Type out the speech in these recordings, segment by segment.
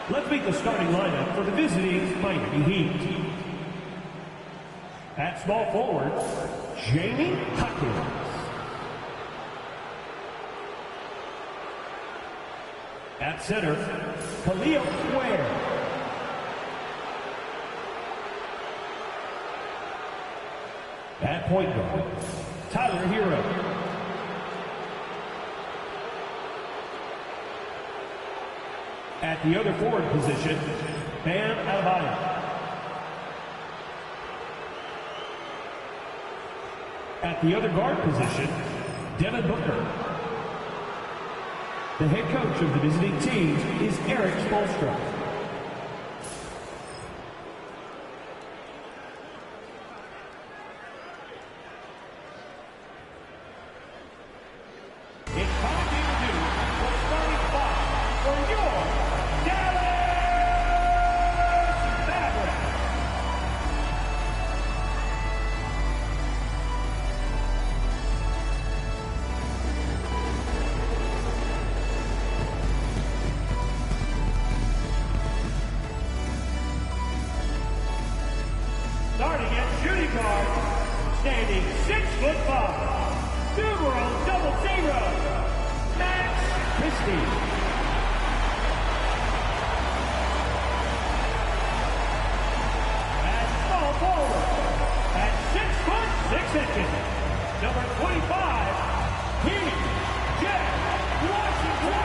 Let's meet the starting lineup for the visiting Miami Heat. At small forward, Jamie Hawkins. At center, Khalil Ware. At point guard, Tyler Hero. At the other forward position, Bam Adebayo. At the other guard position, Devin Booker. The head coach of the visiting team is Eric Spoelstra. Starting at shooting guard, standing 6'5", numeral 00, Max Christie. At small forward, at 6'6", number 25, Heath Jeff Washington.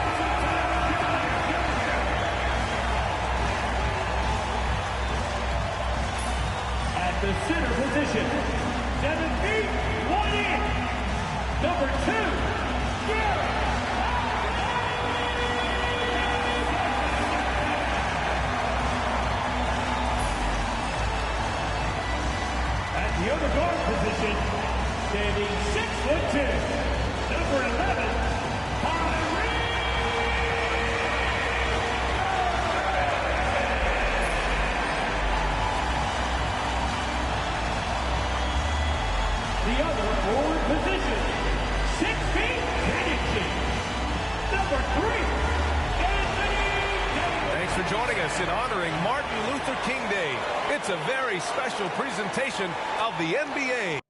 The center position, 7 feet, 1 inch, number 2, Garrett. At the other guard position, standing 6'10", number 11, the other forward position, 6 feet, 10 inches, number 3, Anthony Davis. Thanks for joining us in honoring Martin Luther King Day. It's a very special presentation of the NBA.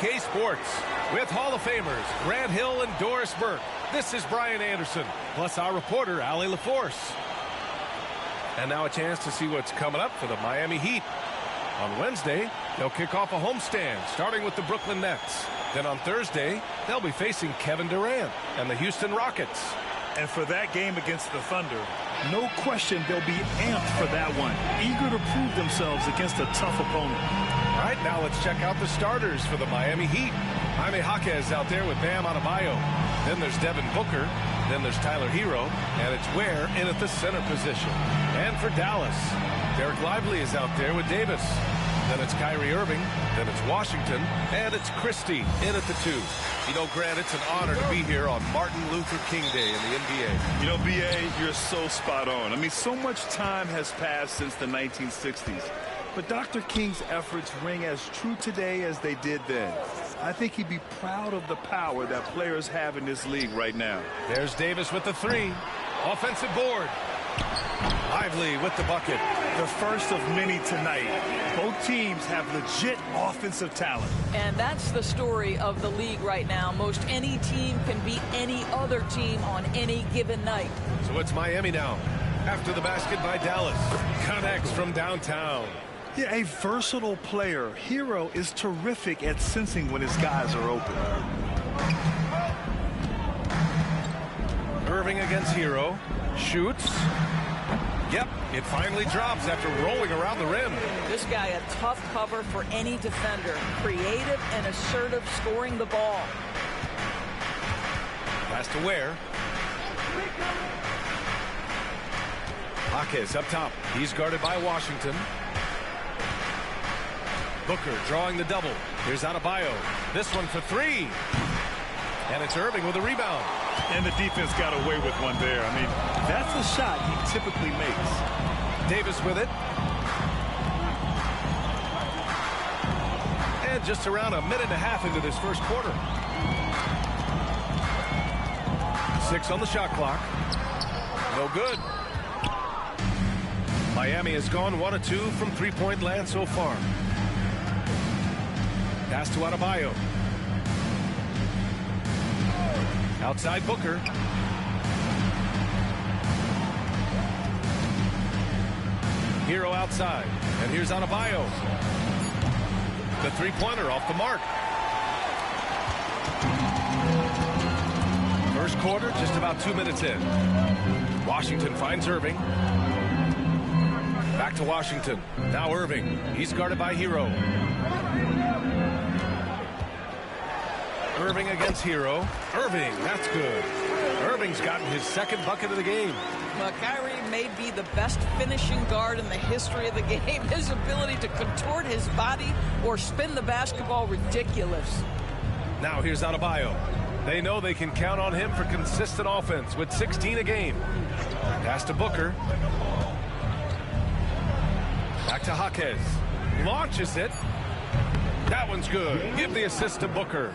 BK Sports. With Hall of Famers Grant Hill and Doris Burke, this is Brian Anderson, plus our reporter, Allie LaForce. And now a chance to see what's coming up for the Miami Heat. On Wednesday, they'll kick off a homestand, starting with the Brooklyn Nets. Then on Thursday, they'll be facing Kevin Durant and the Houston Rockets. And for that game against the Thunder, no question they'll be amped for that one, eager to prove themselves against a tough opponent. All right, now let's check out the starters for the Miami Heat. Jaime Jaquez out there with Bam Adebayo. Then there's Devin Booker. Then there's Tyler Hero. And it's Ware in at the center position. And for Dallas, Derek Lively is out there with Davis. Then it's Kyrie Irving. Then it's Washington. And it's Christie in at the 2. You know, Grant, it's an honor to be here on Martin Luther King Day in the NBA. You know, B.A., you're so spot on. I mean, so much time has passed since the 1960s. But Dr. King's efforts ring as true today as they did then. I think he'd be proud of the power that players have in this league right now. There's Davis with the 3. Offensive board. Lively with the bucket. The first of many tonight. Both teams have legit offensive talent. And that's the story of the league right now. Most any team can beat any other team on any given night. So it's Miami now. After the basket by Dallas. Connects from downtown. Yeah, a versatile player. Hero is terrific at sensing when his guys are open. Irving against Hero. Shoots. Yep, it finally drops after rolling around the rim. This guy a tough cover for any defender. Creative and assertive scoring the ball. Pass to Ware. Jaquez up top. He's guarded by Washington. Booker drawing the double. Here's Adebayo. This one for 3. And it's Irving with a rebound. And the defense got away with one there. I mean, that's a shot he typically makes. Davis with it. And just around a minute and a half into this first quarter. 6 on the shot clock. No good. Miami has gone 1 of 2 from three-point land so far. Pass to Adebayo. Outside Booker. Hero outside. And here's Adebayo. The three-pointer off the mark. First quarter, just about 2 minutes in. Washington finds Irving. Back to Washington. Now Irving. He's guarded by Hero. Irving against Hero. Irving, that's good. Irving's gotten his second bucket of the game. Well, Kyrie may be the best finishing guard in the history of the game. His ability to contort his body or spin the basketball, ridiculous. Now here's Adebayo. They know they can count on him for consistent offense with 16 a game. Pass to Booker. Back to Jaquez. Launches it. That one's good. Give the assist to Booker.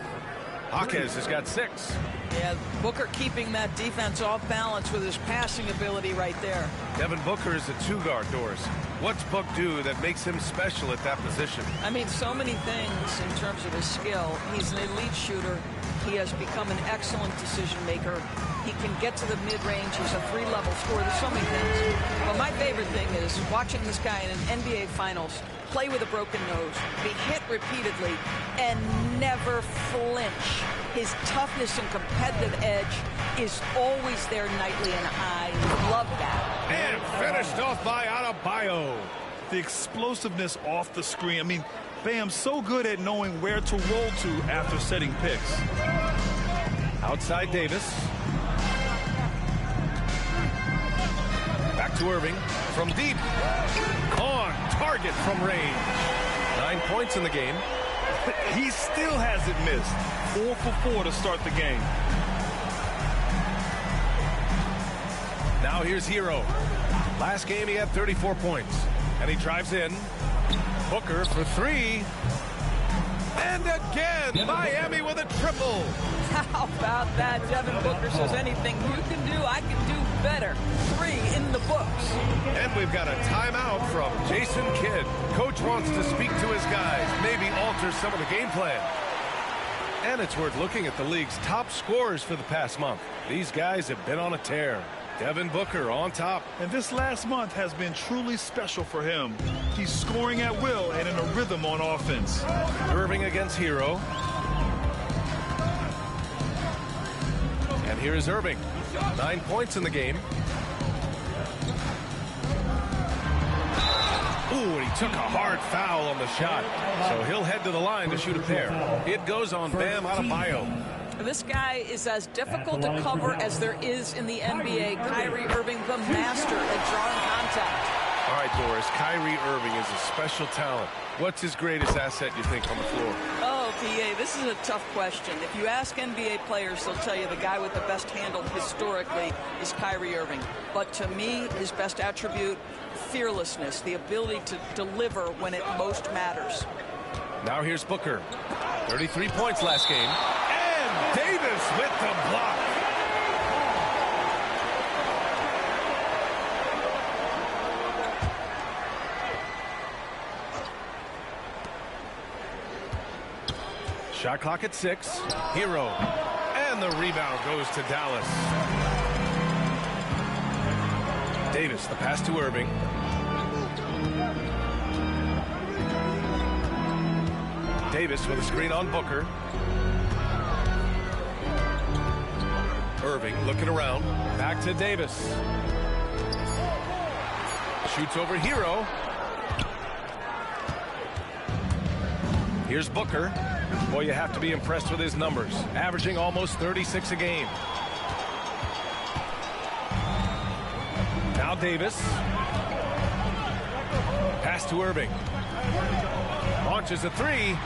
Jaquez has got 6. Yeah, Booker keeping that defense off balance with his passing ability right there. Devin Booker is a 2-guard, Doris. What's Book do that makes him special at that position? I mean, so many things in terms of his skill. He's an elite shooter. He has become an excellent decision maker. He can get to the mid-range. He's a 3-level scorer. There's so many things. But my favorite thing is watching this guy in an NBA Finals play with a broken nose, be hit repeatedly, and never flinch. His toughness and competitive edge is always there nightly, and I love that. And finished off by Adebayo. The explosiveness off the screen. I mean, Bam so good at knowing where to roll to after setting picks. Outside Davis. Back to Irving. From deep. On target from range. 9 points in the game. He still hasn't missed. 4 for 4 to start the game. Now here's Hero. Last game he had 34 points. And he drives in. Booker for 3. And again, Miami with a triple. How about that? Devin Booker says anything you can do, I can do better. 3 in the books. And we've got a timeout from Jason Kidd. Coach wants to speak to his guys, maybe alter some of the game plan. And it's worth looking at the league's top scorers for the past month. These guys have been on a tear. Devin Booker on top. And this last month has been truly special for him. He's scoring at will and in a rhythm on offense. Irving against Hero. And here is Irving. 9 points in the game. Ooh, and he took a hard foul on the shot. So he'll head to the line to shoot a pair. It goes on Bam Adebayo. This guy is as difficult to cover as there is in the NBA. Kyrie Irving, the master at drawing contact. All right, Doris, Kyrie Irving is a special talent. What's his greatest asset, you think, on the floor? Oh, PA, this is a tough question. If you ask NBA players, they'll tell you the guy with the best handle historically is Kyrie Irving. But to me, his best attribute, fearlessness, the ability to deliver when it most matters. Now here's Booker. 33 points last game. And Davis with the block. Shot clock at 6. Hero. And the rebound goes to Dallas. Davis, the pass to Irving. Davis with a screen on Booker. Irving looking around. Back to Davis. Shoots over Hero. Here's Booker. Boy, you have to be impressed with his numbers. Averaging almost 36 a game. Now Davis. Pass to Irving. Launches a 3.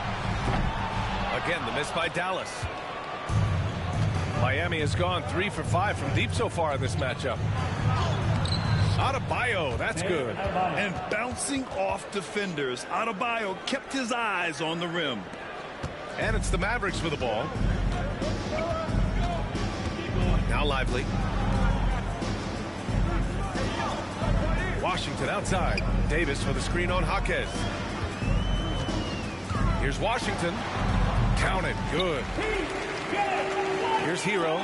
Again, the miss by Dallas. Miami has gone 3 for 5 from deep so far in this matchup. Adebayo, that's good. And bouncing off defenders, Adebayo kept his eyes on the rim. And it's the Mavericks with the ball. Now Lively. Washington outside. Davis with a screen on Jaquez. Here's Washington. Counted. Good. Here's Hero.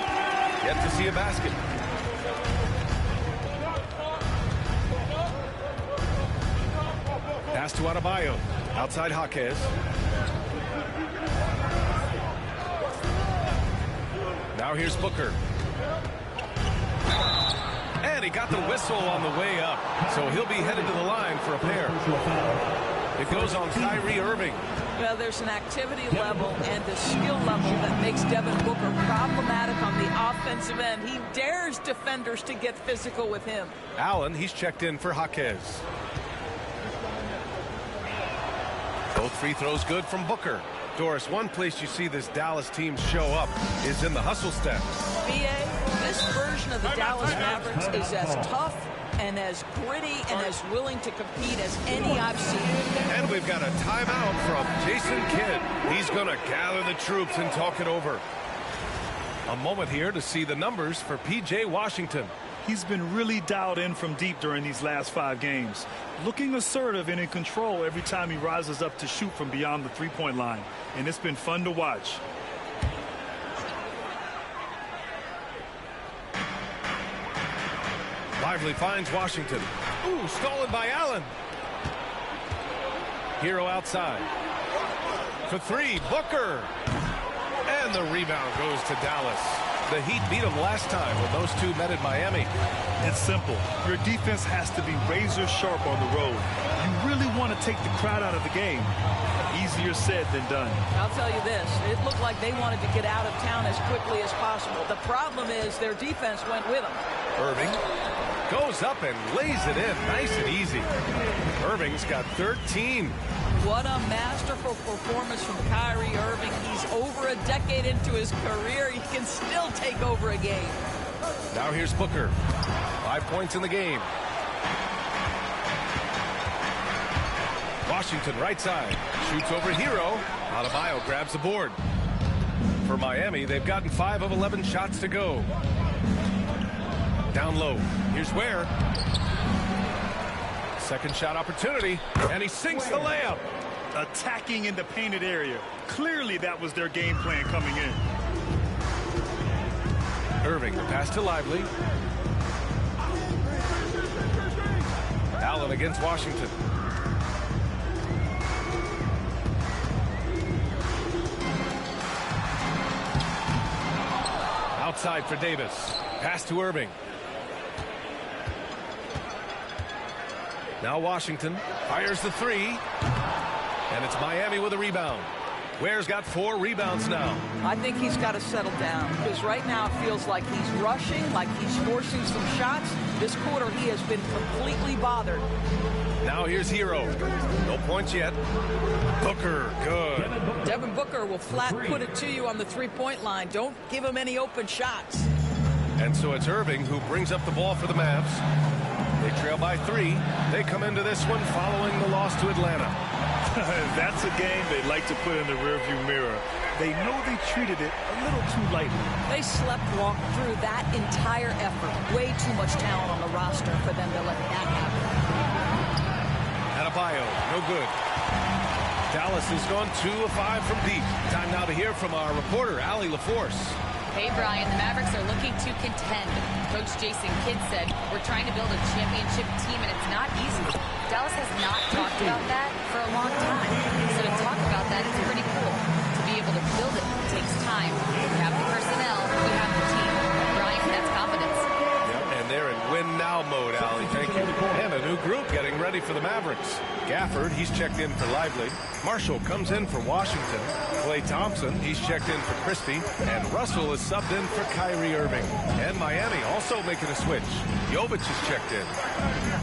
Yet to see a basket. Pass to Adebayo. Outside Jaquez. Now here's Booker. And he got the whistle on the way up. So he'll be headed to the line for a pair. It goes on Kyrie Irving. Well, there's an activity level and a skill level that makes Devin Booker problematic on the offensive end. He dares defenders to get physical with him. Allen, he's checked in for Jaquez. Both free throws good from Booker. Doris, one place you see this Dallas team show up is in the hustle steps. BA, this version of the Dallas Mavericks is as tough and as gritty and as willing to compete as any I've seen. And we've got a timeout from Jason Kidd. He's going to gather the troops and talk it over. A moment here to see the numbers for P.J. Washington. He's been really dialed in from deep during these last 5 games. Looking assertive and in control every time he rises up to shoot from beyond the three-point line. And it's been fun to watch. Lively finds Washington. Ooh, stolen by Allen. Hero outside. For 3, Booker. And the rebound goes to Dallas. The Heat beat them last time when those two met in Miami. It's simple. Your defense has to be razor sharp on the road. You really want to take the crowd out of the game. Easier said than done. I'll tell you this. It looked like they wanted to get out of town as quickly as possible. The problem is their defense went with them. Irving goes up and lays it in nice and easy. Irving's got 13. What a masterful performance from Kyrie Irving. He's over a decade into his career. He can still take over a game. Now here's Booker. 5 points in the game. Washington right side. Shoots over Hero. Adebayo grabs the board. For Miami, they've gotten 5 of 11 shots to go. Down low. Here's Ware. Second shot opportunity. And he sinks the layup. attacking in the painted area. Clearly that was their game plan coming in. Irving, the pass to Lively. Allen against Washington. Outside for Davis. Pass to Irving. Now Washington fires the three. And it's Miami with a rebound. Ware's got 4 rebounds now. I think he's got to settle down because right now it feels like he's rushing, like he's forcing some shots. This quarter he has been completely bothered. Now here's Hero. No points yet. Booker, good. Devin Booker will flat put it to you on the three-point line. Don't give him any open shots. And so it's Irving who brings up the ball for the Mavs. They trail by 3. They come into this one following the loss to Atlanta. That's a game they'd like to put in the rearview mirror. They know they treated it a little too lightly. They walked through that entire effort. Way too much talent on the roster for them to let that happen. Adebayo, no good. Dallas has gone 2 of 5 from deep. Time now to hear from our reporter, Allie LaForce. Hey, Brian, the Mavericks are looking to contend. Coach Jason Kidd said, we're trying to build a championship team, and it's not easy. Dallas has not talked about that for a long time. So to talk about that is pretty cool. To be able to build it takes time. We have the personnel. We have the team. Brian, that's confidence. Yep, and they're in win-now mode, Allie. Thank you. And a new group getting ready for the Mavericks. Gafford, he's checked in for Lively. Marshall comes in for Washington. Klay Thompson, he's checked in for Christie. And Russell is subbed in for Kyrie Irving. And Miami also making a switch. Jovic is checked in.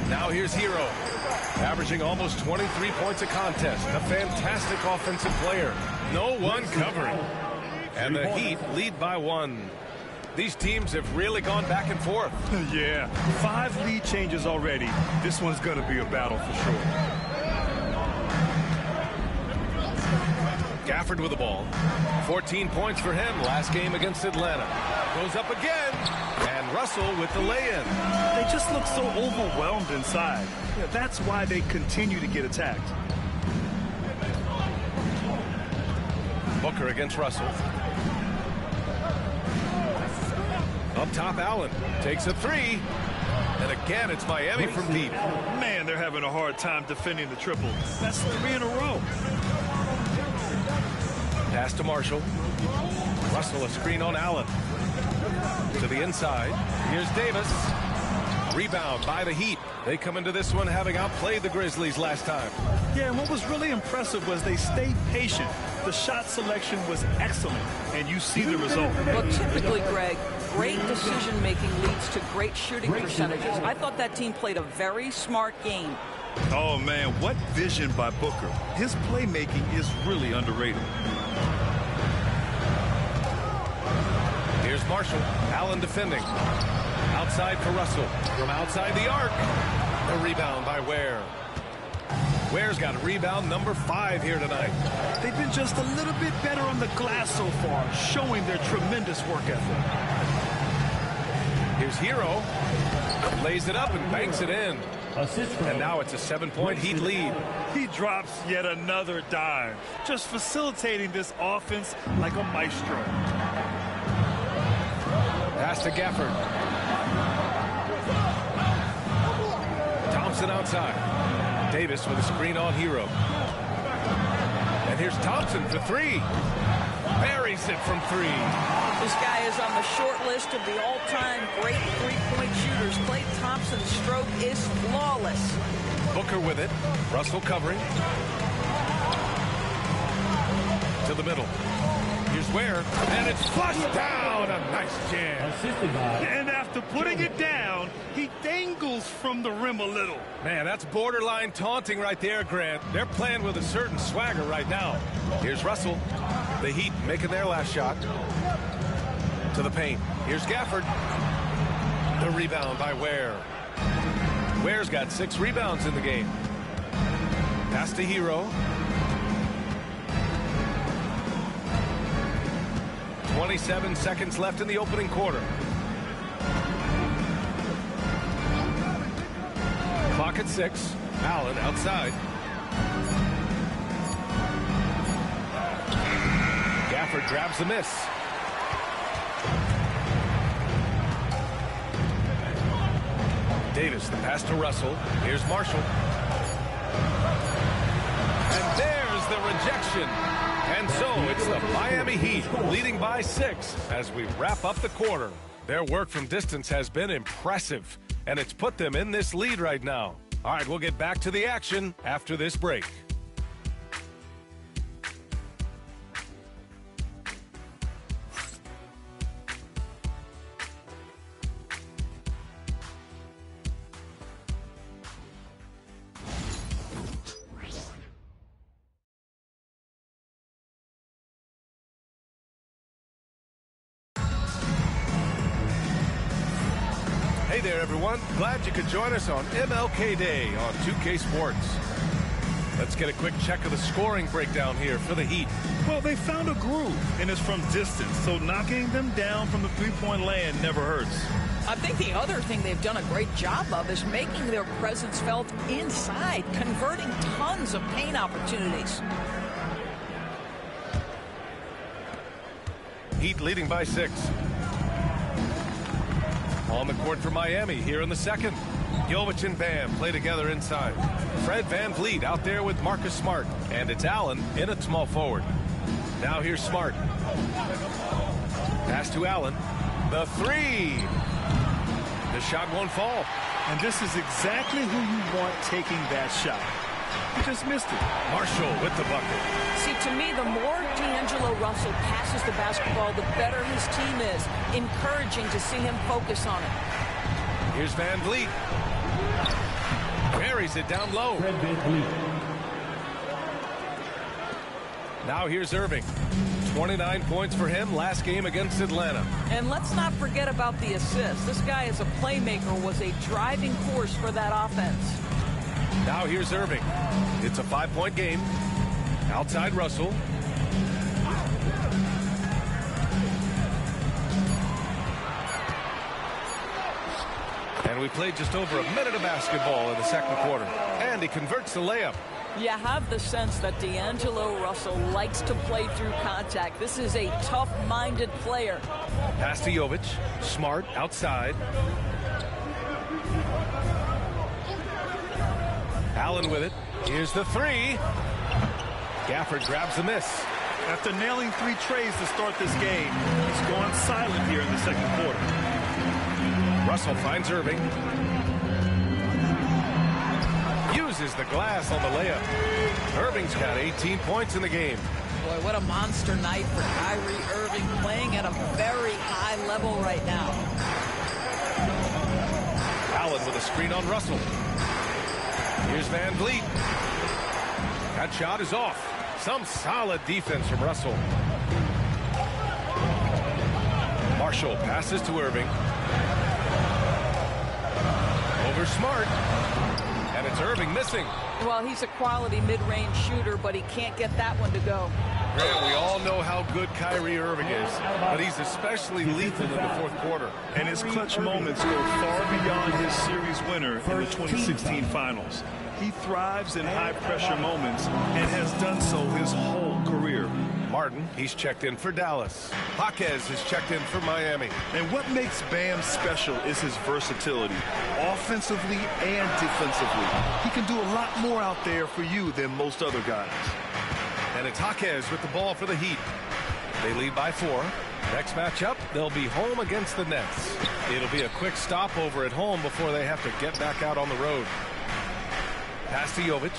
Now here's Hero, averaging almost 23 points a contest. A fantastic offensive player. No one covering. And the Heat lead by 1. These teams have really gone back and forth. Yeah, 5 lead changes already. This one's going to be a battle for sure. Gafford with the ball. 14 points for him last game against Atlanta. Goes up again. And Russell with the lay-in. They just look so overwhelmed inside. Yeah, that's why they continue to get attacked. Booker against Russell. Up top, Allen takes a 3. And again, it's Miami from deep. Man, they're having a hard time defending the triple. That's 3 in a row. Pass to Marshall. Russell, a screen on Allen. To the inside. Here's Davis. Rebound by the Heat. They come into this one having outplayed the Grizzlies last time. Yeah, and what was really impressive was they stayed patient. The shot selection was excellent, and you see the result. Well, typically, Greg, great decision-making leads to great shooting percentages. I thought that team played a very smart game. Oh, man, what vision by Booker. His playmaking is really underrated. Here's Marshall. Allen defending. Outside for Russell. From outside the arc. The rebound by Ware. Ware's got a rebound number 5 here tonight. They've been just a little bit better on the glass so far, showing their tremendous work ethic. Here's Hero. Lays it up and banks it in. And now it's a 7-point Heat lead. He drops yet another dime, just facilitating this offense like a maestro. Pass to Gafford. Thompson outside. Davis with a screen on Hero. And here's Thompson for 3. Buries it from 3. This guy is on the short list of the all-time great three-point shooters. Klay Thompson's stroke is flawless. Booker with it. Russell covering. To the middle. Here's Ware. And it's flushed down. A nice jam. And after putting it down, he dangles from the rim a little. Man, that's borderline taunting right there, Grant. They're playing with a certain swagger right now. Here's Russell. The Heat making their last shot. To the paint. Here's Gafford. The rebound by Ware. Ware's got 6 rebounds in the game. Pass to Hero. 27 seconds left in the opening quarter. Clock at 6. Allen outside. Gafford grabs the miss. Davis, the pass to Russell. Here's Marshall. And there's the rejection. And so it's the Miami Heat leading by 6 as we wrap up the quarter. Their work from distance has been impressive, and it's put them in this lead right now. All right, we'll get back to the action after this break. Hey there, everyone. Glad you could join us on MLK Day on 2K Sports. Let's get a quick check of the scoring breakdown here for the Heat. Well, they found a groove, and it's from distance, so knocking them down from the three-point land never hurts. I think the other thing they've done a great job of is making their presence felt inside, converting tons of paint opportunities. Heat leading by 6. On the court for Miami here in the second. Jovic and Bam play together inside. Fred VanVleet out there with Marcus Smart. And it's Allen in at small forward. Now here's Smart. Pass to Allen. The 3. The shot won't fall. And this is exactly who you want taking that shot. He just missed it. Marshall with the bucket. See, to me, the more D'Angelo Russell passes the basketball, the better his team is. Encouraging to see him focus on it. Here's VanVleet. Buries it down low. Fred VanVleet. Now here's Irving. 29 points for him last game against Atlanta. And let's not forget about the assist. This guy as a playmaker was a driving force for that offense. Now here's Irving. It's a 5-point game. Outside Russell. And we played just over a minute of basketball in the second quarter. And he converts the layup. You have the sense that D'Angelo Russell likes to play through contact. This is a tough-minded player. Pass to Jovic. Smart outside. Allen with it. Here's the 3. Gafford grabs the miss. After nailing 3 trays to start this game, he's gone silent here in the second quarter. Russell finds Irving. Uses the glass on the layup. Irving's got 18 points in the game. Boy, what a monster night for Kyrie Irving, playing at a very high level right now. Allen with a screen on Russell. Here's VanVleet. That shot is off. Some solid defense from Russell. Marshall passes to Irving. Over Smart. And it's Irving missing. Well, he's a quality mid-range shooter, but he can't get that one to go. Grant, we all know how good Kyrie Irving is, but he's especially lethal in the fourth quarter. And his clutch moments go far beyond his series winner in the 2016 finals. He thrives in high-pressure moments and has done so his whole career. Martin, he's checked in for Dallas. Jaquez is checked in for Miami. And what makes Bam special is his versatility, offensively and defensively. He can do a lot more out there for you than most other guys. And it's Jaquez with the ball for the Heat. They lead by 4. Next matchup, they'll be home against the Nets. It'll be a quick stopover at home before they have to get back out on the road. Pass to Jovic.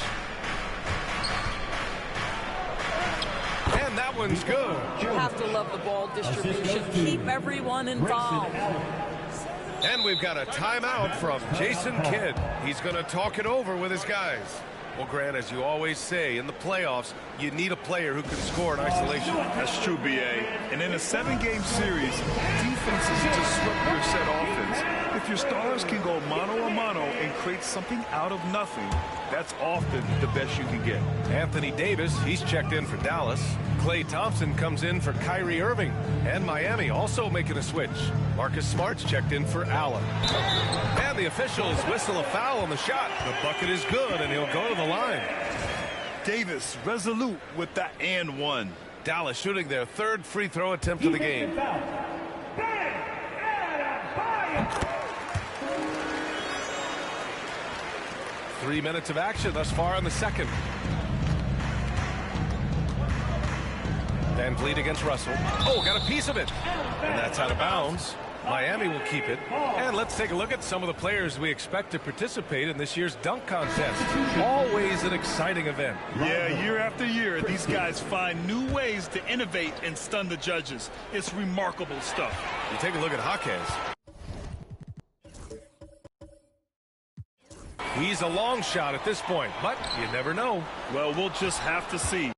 And that one's good. You have to love the ball distribution. Keep everyone involved. And we've got a timeout from Jason Kidd. He's going to talk it over with his guys. Well, Grant, as you always say, in the playoffs, you need a player who can score in isolation. That's true, B.A. And in a 7-game series, defenses disrupt your set offense. If your stars can go mano-a-mano and create something out of nothing, that's often the best you can get. Anthony Davis, he's checked in for Dallas. Klay Thompson comes in for Kyrie Irving. And Miami also making a switch. Marcus Smart's checked in for Allen. And the officials whistle a foul on the shot. The bucket is good, and he'll go to the line. Davis resolute with the and one. Dallas shooting their third free throw attempt of the game. Defensive foul. Bam Adebayo. 3 minutes of action thus far in the second. Van Vliet against Russell. Oh, got a piece of it. And that's out of bounds. Miami will keep it. And let's take a look at some of the players we expect to participate in this year's dunk contest. Always an exciting event. Yeah, year after year, these guys find new ways to innovate and stun the judges. It's remarkable stuff. You take a look at Jaquez. He's a long shot at this point, but you never know. Well, we'll just have to see.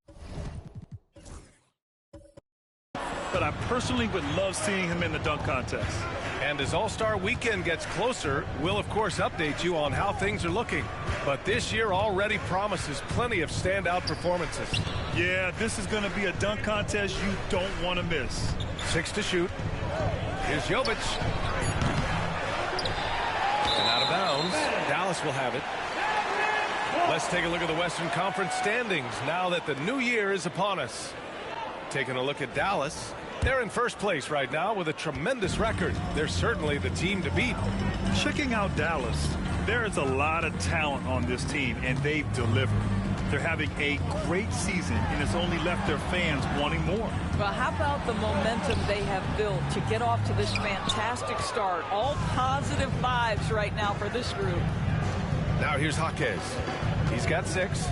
But I personally would love seeing him in the dunk contest. And as All-Star Weekend gets closer, we'll of course update you on how things are looking. But this year already promises plenty of standout performances. Yeah, this is going to be a dunk contest you don't want to miss. 6 to shoot. Here's Jovic. And out of bounds. Dallas will have it. Let's take a look at the Western Conference standings now that the new year is upon us. Taking a look at Dallas. They're in first place right now with a tremendous record. They're certainly the team to beat. Checking out Dallas, there is a lot of talent on this team, and they've delivered. They're having a great season, and it's only left their fans wanting more. Well, how about the momentum they have built to get off to this fantastic start? All positive vibes right now for this group. Now here's Jaquez. He's got 6.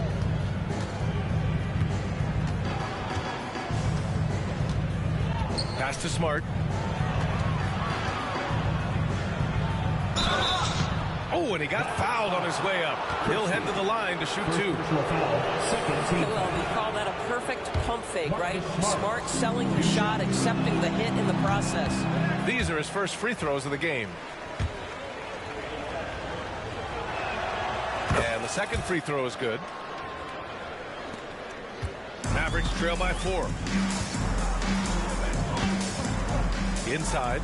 Pass to Smart. Oh, and he got fouled on his way up. He'll head to the line to shoot 2. Well, we call that a perfect pump fake, right? Smart selling the shot, accepting the hit in the process. These are his first free throws of the game. And the second free throw is good. Mavericks trail by 4. Inside.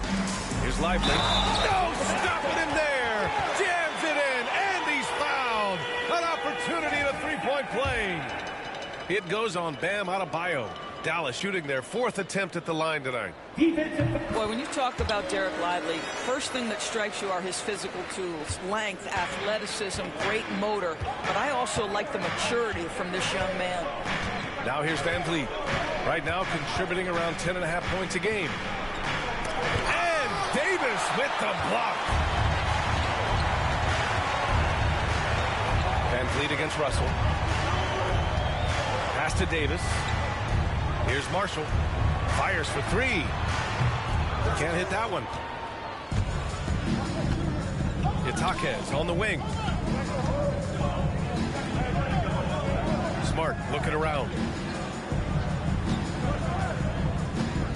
Here's Lively. No, stopping him there. Jams it in, and he's fouled. An opportunity at a three-point play. It goes on Bam Adebayo. Dallas shooting their 4th attempt at the line tonight. Boy, when you talk about Derek Lively, first thing that strikes you are his physical tools, length, athleticism, great motor. But I also like the maturity from this young man. Now here's Van Vliet. Right now contributing around 10.5 points a game. And Davis with the block. Van Vliet against Russell. Pass to Davis. Here's Marshall. Fires for 3. Can't hit that one. It's Jaquez on the wing. Smart looking around.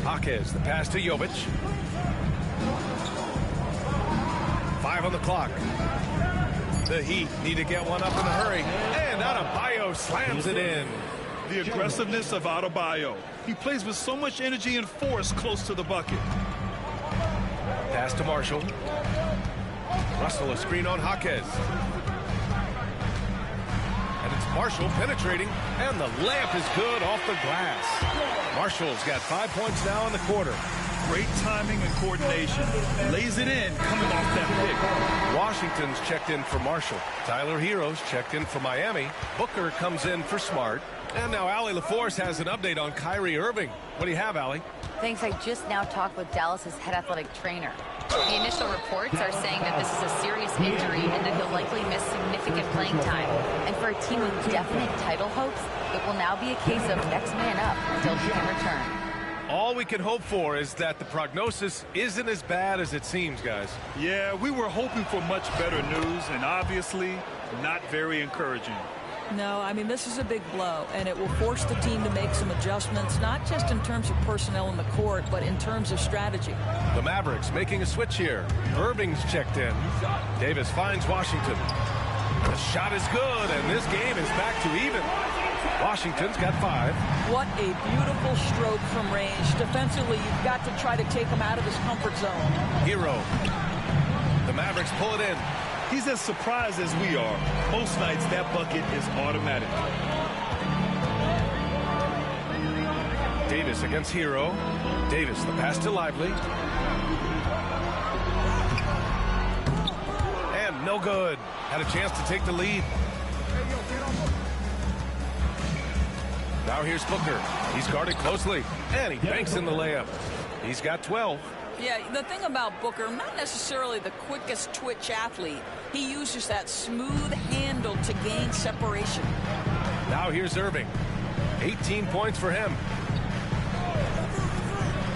Jaquez, the pass to Jovic. 5 on the clock. The Heat need to get one up in a hurry. And Adebayo slams it in. The aggressiveness of Adebayo. He plays with so much energy and force close to the bucket. Pass to Marshall. Russell a screen on Jaquez. And it's Marshall penetrating, and the layup is good off the glass. Marshall's got 5 points now in the quarter. Great timing and coordination. Lays it in, coming off that pick. Washington's checked in for Marshall. Tyler Hero's checked in for Miami. Booker comes in for Smart. And now Allie LaForce has an update on Kyrie Irving. What do you have, Allie? Thanks. I just now talked with Dallas's head athletic trainer. The initial reports are saying that this is a serious injury and that he'll likely miss significant playing time. And for a team with definite title hopes, it will now be a case of next man up until he can return. All we can hope for is that the prognosis isn't as bad as it seems, guys. Yeah, we were hoping for much better news, and obviously not very encouraging. No, I mean, this is a big blow, and it will force the team to make some adjustments, not just in terms of personnel in the court, but in terms of strategy. The Mavericks making a switch here. Irving's checked in. Davis finds Washington. The shot is good, and this game is back to even. Washington's got 5. What a beautiful stroke from range. Defensively, you've got to try to take him out of his comfort zone. Hero. The Mavericks pull it in. He's as surprised as we are. Most nights, that bucket is automatic. Davis against Hero. Davis, the pass to Lively. And no good. Had a chance to take the lead. Now here's Booker. He's guarded closely, and he banks in the layup. He's got 12. Yeah, the thing about Booker, not necessarily the quickest twitch athlete. He uses that smooth handle to gain separation. Now here's Irving. 18 points for him.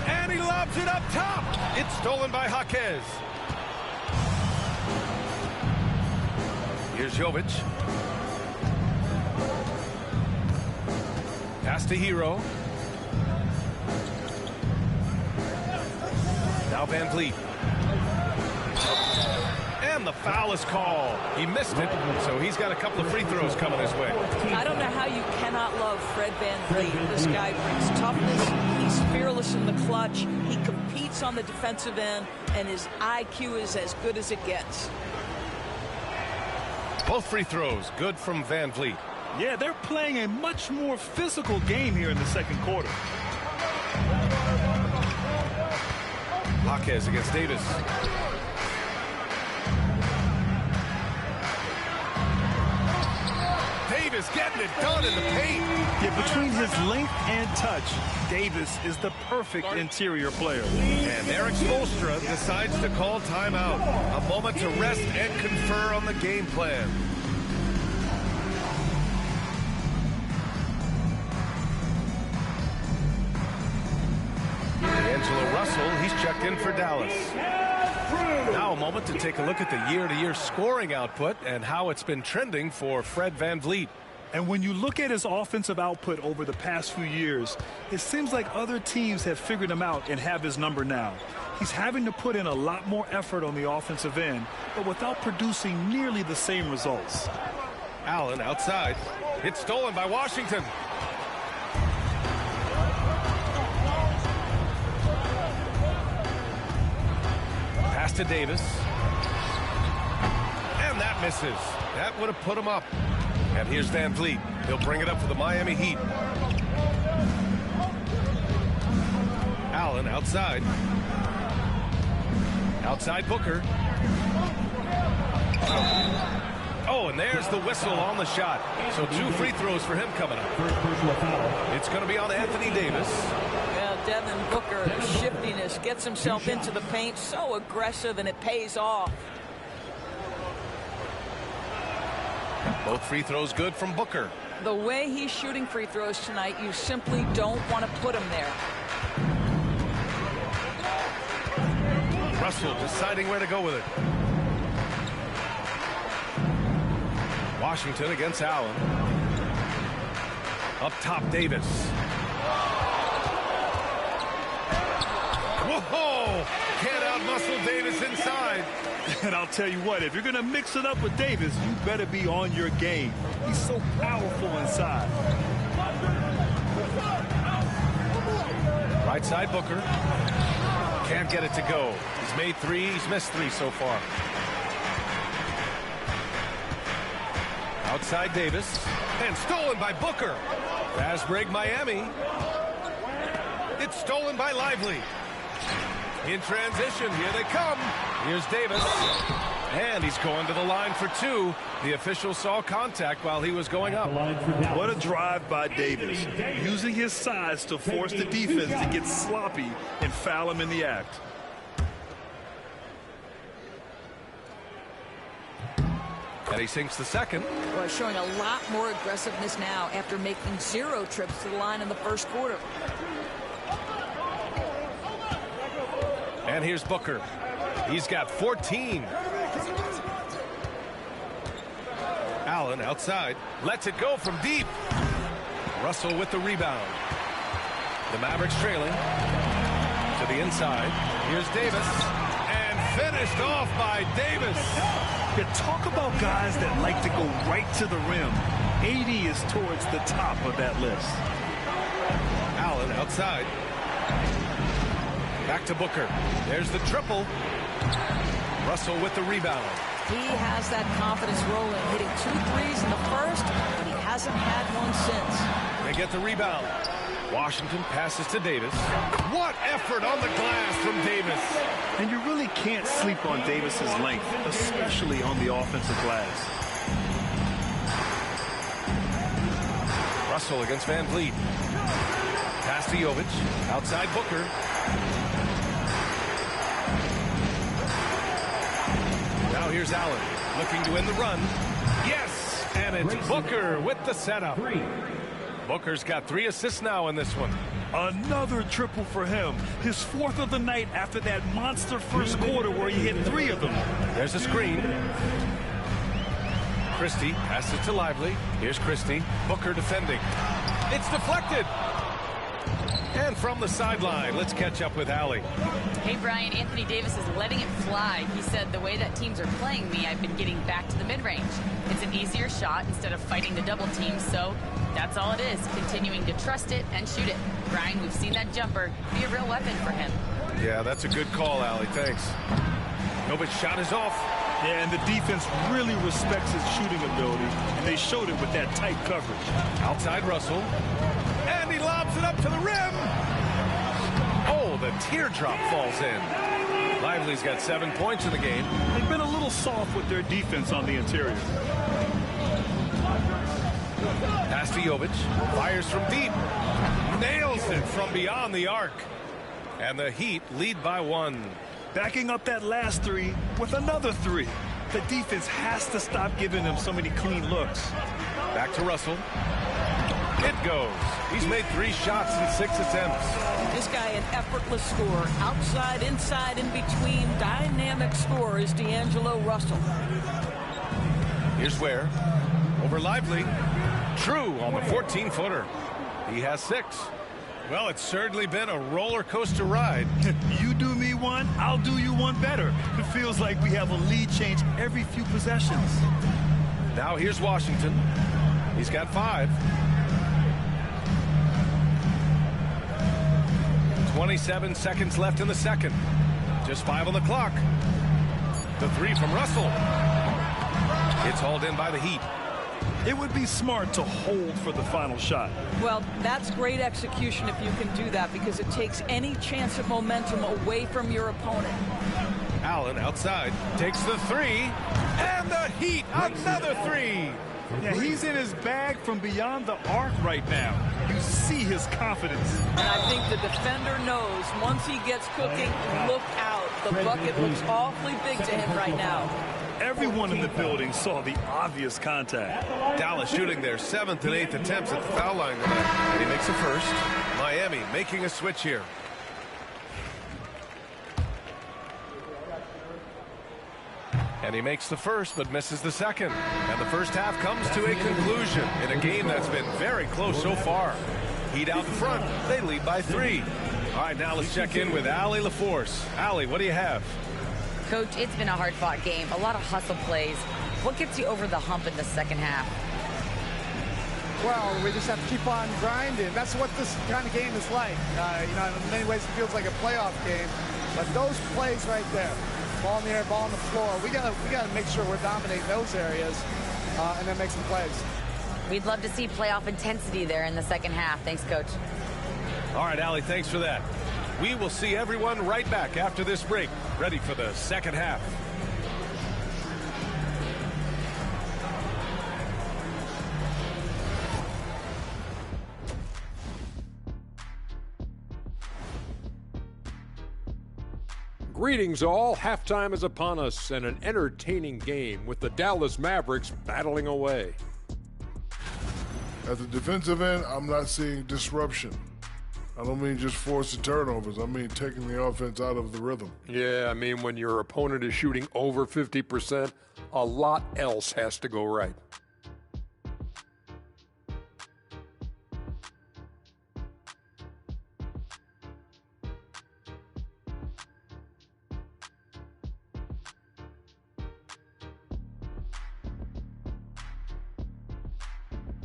And he lobs it up top. It's stolen by Jaquez. Here's Jovic. Pass to Hero. Now Van Vliet. And the foul is called. He missed it, so he's got a couple of free throws coming his way. I don't know how you cannot love Fred Van Vliet. This guy brings toughness. He's fearless in the clutch. He competes on the defensive end, and his IQ is as good as it gets. Both free throws good from Van Vliet. Yeah, they're playing a much more physical game here in the second quarter. Jaquez against Davis. Davis getting it done in the paint. Yeah, between his length and touch, Davis is the perfect interior player. And Eric Spoelstra decides to call timeout. A moment to rest and confer on the game plan. D'Angelo Russell, he's checked in for Dallas. Now a moment to take a look at the year-to-year scoring output and how it's been trending for Fred Van Vliet. And when you look at his offensive output over the past few years, it seems like other teams have figured him out and have his number now. He's having to put in a lot more effort on the offensive end, but without producing nearly the same results. Allen outside. It's stolen by Washington. Pass to Davis. And that misses. That would have put him up. And here's Van Vliet. He'll bring it up for the Miami Heat. Allen outside. Outside Booker. Oh, and there's the whistle on the shot. So 2 free throws for him coming up. It's going to be on Anthony Davis. Yeah, Devin Booker, the shiftiness, gets himself into the paint, so aggressive, and it pays off. Both free throws good from Booker. The way he's shooting free throws tonight, you simply don't want to put him there. Russell deciding where to go with it. Washington against Allen. Up top, Davis. Whoa! Can't outmuscle Davis inside. And I'll tell you what, if you're going to mix it up with Davis, you better be on your game. He's so powerful inside. Right side, Booker. Can't get it to go. He's made 3. He's missed 3 so far. Outside Davis. And stolen by Booker. Fast break Miami. It's stolen by Lively. In transition, here they come. Here's Davis. And he's going to the line for 2. The official saw contact while he was going up. What a drive by Davis. Using his size to force the defense to get sloppy and foul him in the act. And he sinks the second. Well, showing a lot more aggressiveness now after making 0 trips to the line in the first quarter. And here's Booker. He's got 14. Allen outside. Lets it go from deep. Russell with the rebound. The Mavericks trailing. To the inside. Here's Davis. And finished off by Davis. You talk about guys that like to go right to the rim. AD is towards the top of that list. Allen outside. Back to Booker. There's the triple. Russell with the rebound. He has that confidence rolling, hitting 2 threes in the first, but he hasn't had one since. They get the rebound. Washington passes to Davis. What effort on the glass from Davis. And you really can't sleep on Davis's length, especially on the offensive glass. Russell against Van Vliet. Pass to Jovic. Outside Booker. Now here's Allen looking to win the run. Yes! And it's Booker with the setup. Booker's got 3 assists now in this one. Another triple for him. His 4th of the night after that monster first quarter where he hit 3 of them. There's a screen. Christie passes to Lively. Here's Christie. Booker defending. It's deflected. And from the sideline, let's catch up with Allie. Hey, Brian, Anthony Davis is letting it fly. He said, the way that teams are playing me, I've been getting back to the mid-range. It's an easier shot instead of fighting the double team, so that's all it is, continuing to trust it and shoot it. Brian, we've seen that jumper be a real weapon for him. Yeah, that's a good call, Allie. Thanks. Novic's shot is off. Yeah, and the defense really respects his shooting ability, and they showed it with that tight coverage. Outside Russell. And he lobs it up to the rim. Oh, the teardrop falls in. Lively's got 7 points in the game. They've been a little soft with their defense on the interior. Pass to Jovic. Fires from deep. Nails it from beyond the arc. And the Heat lead by 1. Backing up that last 3 with another 3. The defense has to stop giving them so many clean looks. Back to Russell. It goes. He's made 3 shots in 6 attempts. This guy an effortless scorer. Outside, inside, in between. Dynamic scorer is D'Angelo Russell. Here's Ware. Over Lively. True on the 14-footer. He has 6. Well, it's certainly been a roller coaster ride. You do me one, I'll do you one better. It feels like we have a lead change every few possessions. Now here's Washington. He's got 5. 27 seconds left in the second. Just 5 on the clock. The 3 from Russell. It's hauled in by the Heat. It would be smart to hold for the final shot. Well, that's great execution if you can do that, because it takes any chance of momentum away from your opponent. Allen outside takes the 3, and the Heat another 3. Yeah, he's in his bag from beyond the arc right now. You see his confidence. And I think the defender knows once he gets cooking, look out. The bucket looks awfully big to him right now. Everyone in the building saw the obvious contact. Dallas shooting their 7th and 8th attempts at the foul line tonight. And he makes the first. Miami making a switch here. And he makes the first, but misses the second. And the first half comes to a conclusion in a game that's been very close so far. Heat out in front. They lead by 3. All right, now let's check in with Allie LaForce. Allie, what do you have? Coach, it's been a hard-fought game. A lot of hustle plays. What gets you over the hump in the second half? Well, we just have to keep on grinding. That's what this kind of game is like. You know, in many ways it feels like a playoff game. But those plays right there, ball in the air, ball on the floor, we gotta make sure we're dominating those areas and then make some plays. We'd love to see playoff intensity there in the second half. Thanks, Coach. All right, Allie, thanks for that. We will see everyone right back after this break, ready for the second half. Greetings all. Halftime is upon us and an entertaining game with the Dallas Mavericks battling away. At the defensive end, I'm not seeing disruption. I don't mean just forcing turnovers. I mean taking the offense out of the rhythm. Yeah, I mean when your opponent is shooting over 50%, a lot else has to go right.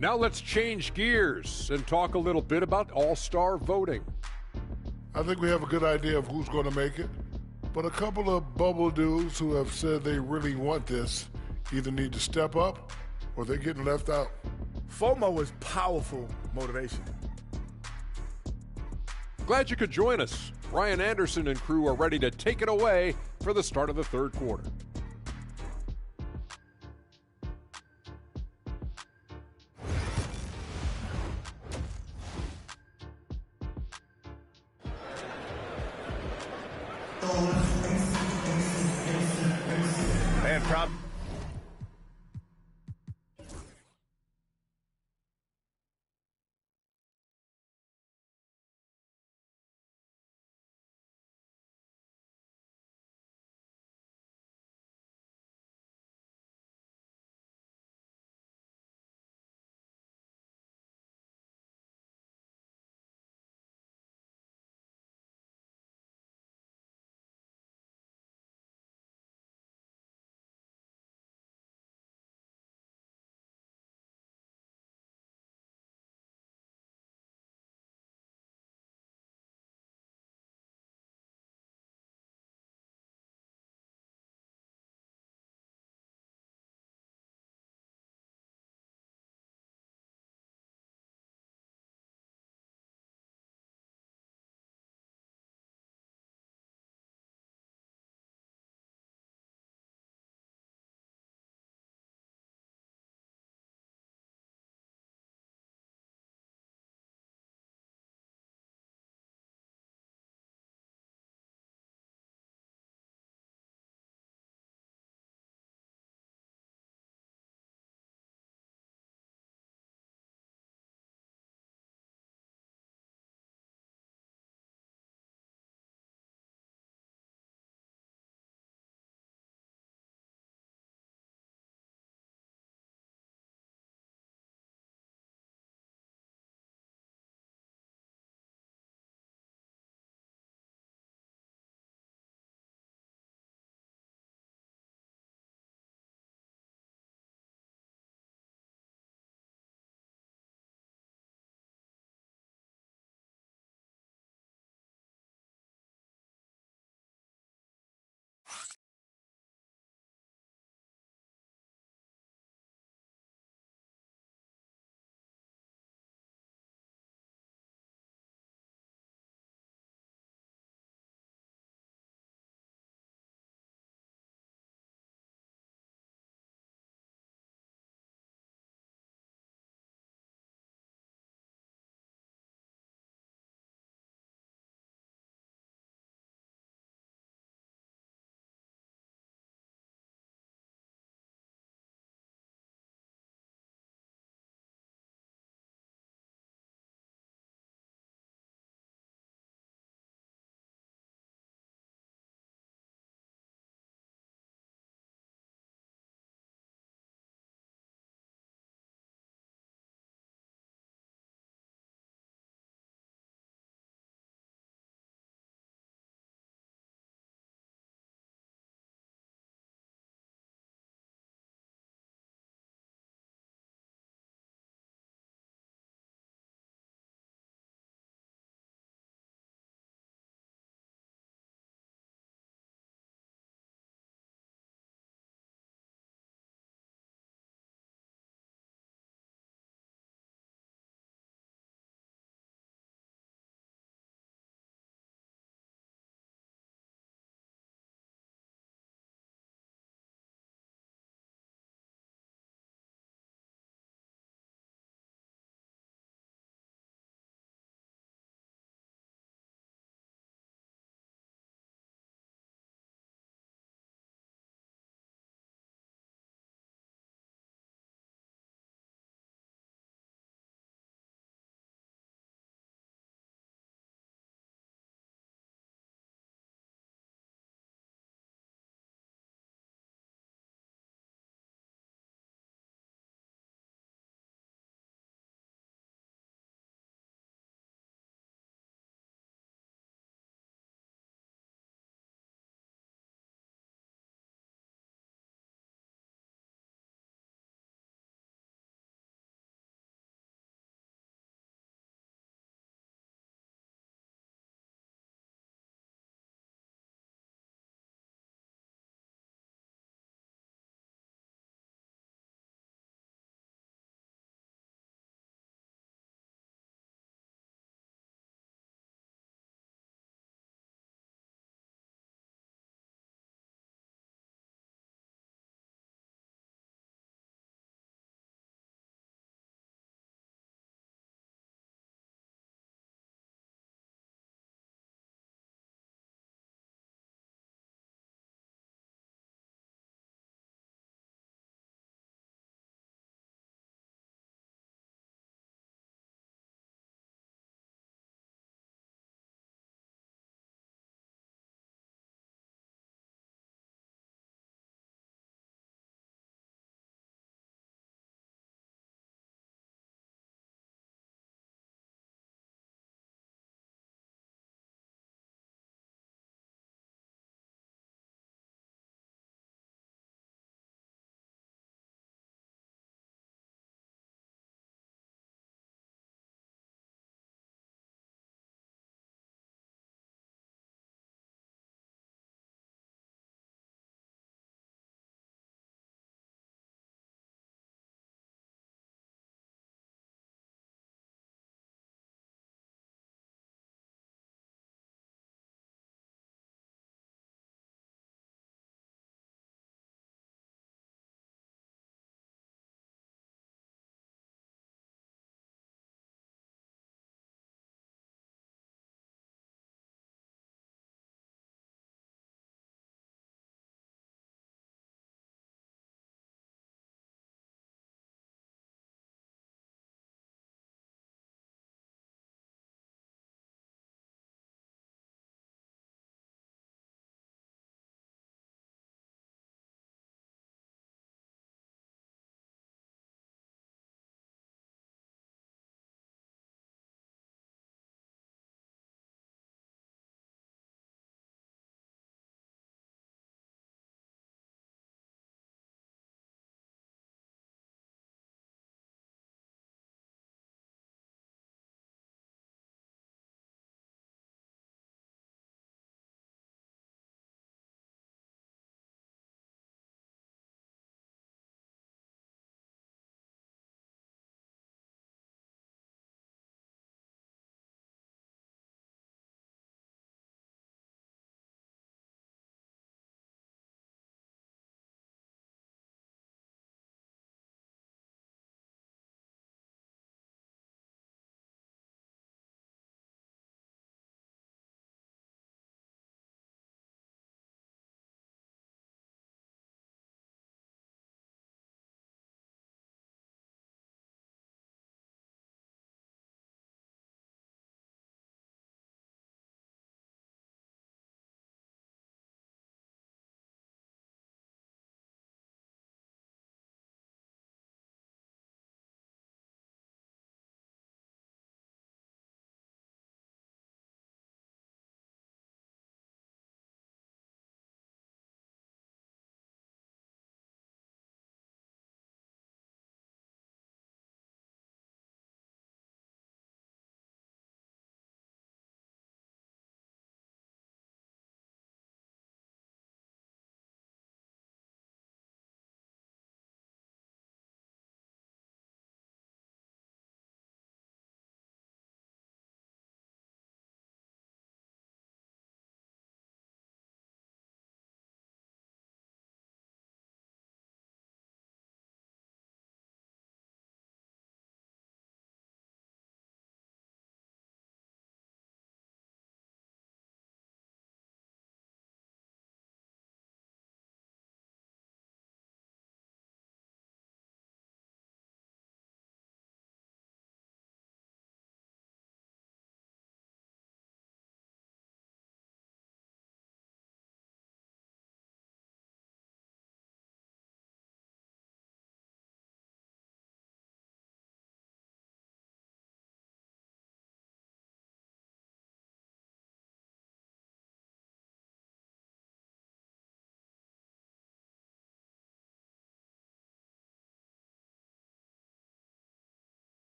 Now let's change gears and talk a little bit about all-star voting. I think we have a good idea of who's going to make it, but a couple of bubble dudes who have said they really want this either need to step up or they're getting left out. FOMO is powerful motivation. Glad you could join us. Ryan Anderson and crew are ready to take it away for the start of the third quarter. And proud.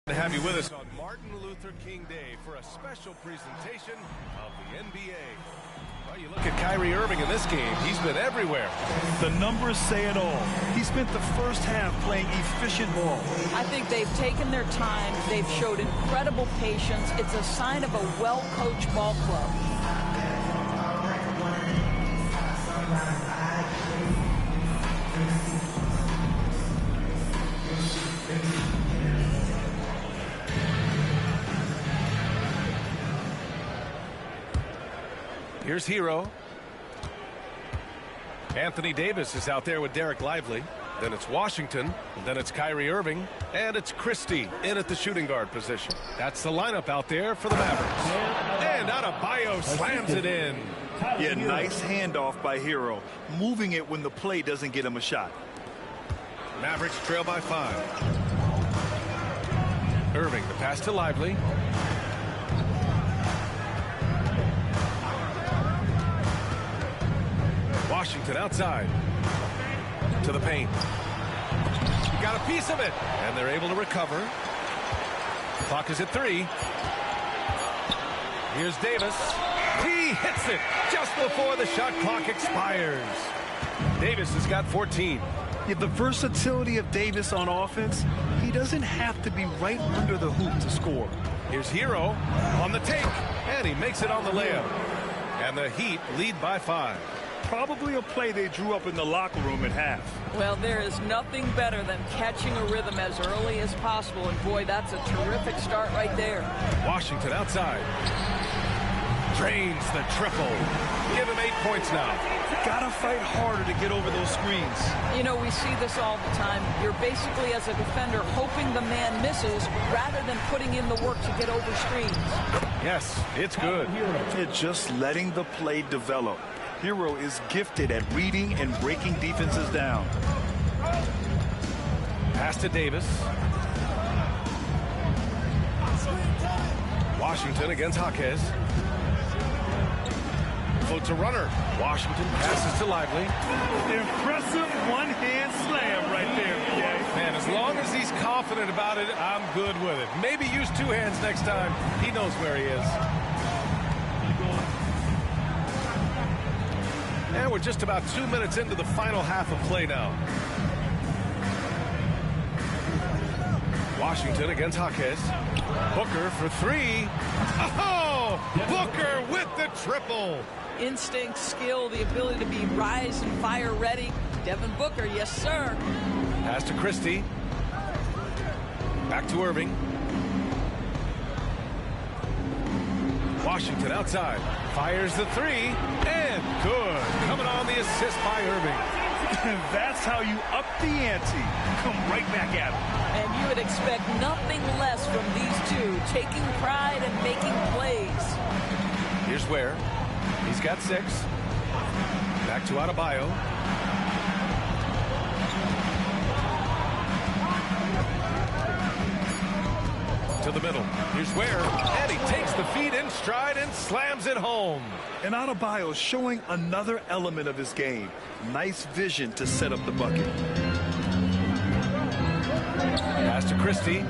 To have you with us on Martin Luther King Day for a special presentation of the NBA. Well, you look at Kyrie Irving in this game. He's been everywhere. The numbers say it all. He spent the first half playing efficient ball. I think they've taken their time. They've showed incredible patience. It's a sign of a well-coached ball club. Here's Hero. Anthony Davis is out there with Derek Lively. Then it's Washington. Then it's Kyrie Irving. And it's Christie in at the shooting guard position. That's the lineup out there for the Mavericks. And Adebayo slams it in. Yeah, nice handoff by Hero. Moving it when the play doesn't get him a shot. Mavericks trail by 5. Irving, the pass to Lively. Washington outside to the paint. He got a piece of it, and they're able to recover. Clock is at 3. Here's Davis. He hits it just before the shot clock expires. Davis has got 14. Yeah, the versatility of Davis on offense, he doesn't have to be right under the hoop to score. Here's Hero on the take, and he makes it on the layup. And the Heat lead by 5. Probably a play they drew up in the locker room at half. Well, there is nothing better than catching a rhythm as early as possible, and boy, that's a terrific start right there. Washington outside. Drains the triple. Give him 8 points now. Gotta fight harder to get over those screens. You know, we see this all the time. You're basically, as a defender, hoping the man misses rather than putting in the work to get over screens. Yes, it's good. It's just letting the play develop. Hero is gifted at reading and breaking defenses down. Pass to Davis. Washington against Jaquez. Floats a runner. Washington passes to Lively. Impressive one-hand slam right there, PA. Man, as long as he's confident about it, I'm good with it. Maybe use 2 hands next time. He knows where he is. And we're just about 2 minutes into the final half of play now. Washington against Jaquez. Booker for 3. Oh! Booker with the triple. Instinct, skill, the ability to be rise and fire ready. Devin Booker, yes, sir. Pass to Christie. Back to Irving. Washington outside. Fires the 3. And good. Coming on the assist by Irving. That's how you up the ante. Come right back at him. And you would expect nothing less from these two, taking pride and making plays. Here's Ware. He's got 6. Back to Adebayo. To the middle. Here's Ware. And he takes the feet in stride and slams it home. And Adebayo showing another element of his game. Nice vision to set up the bucket. Pass to Christie.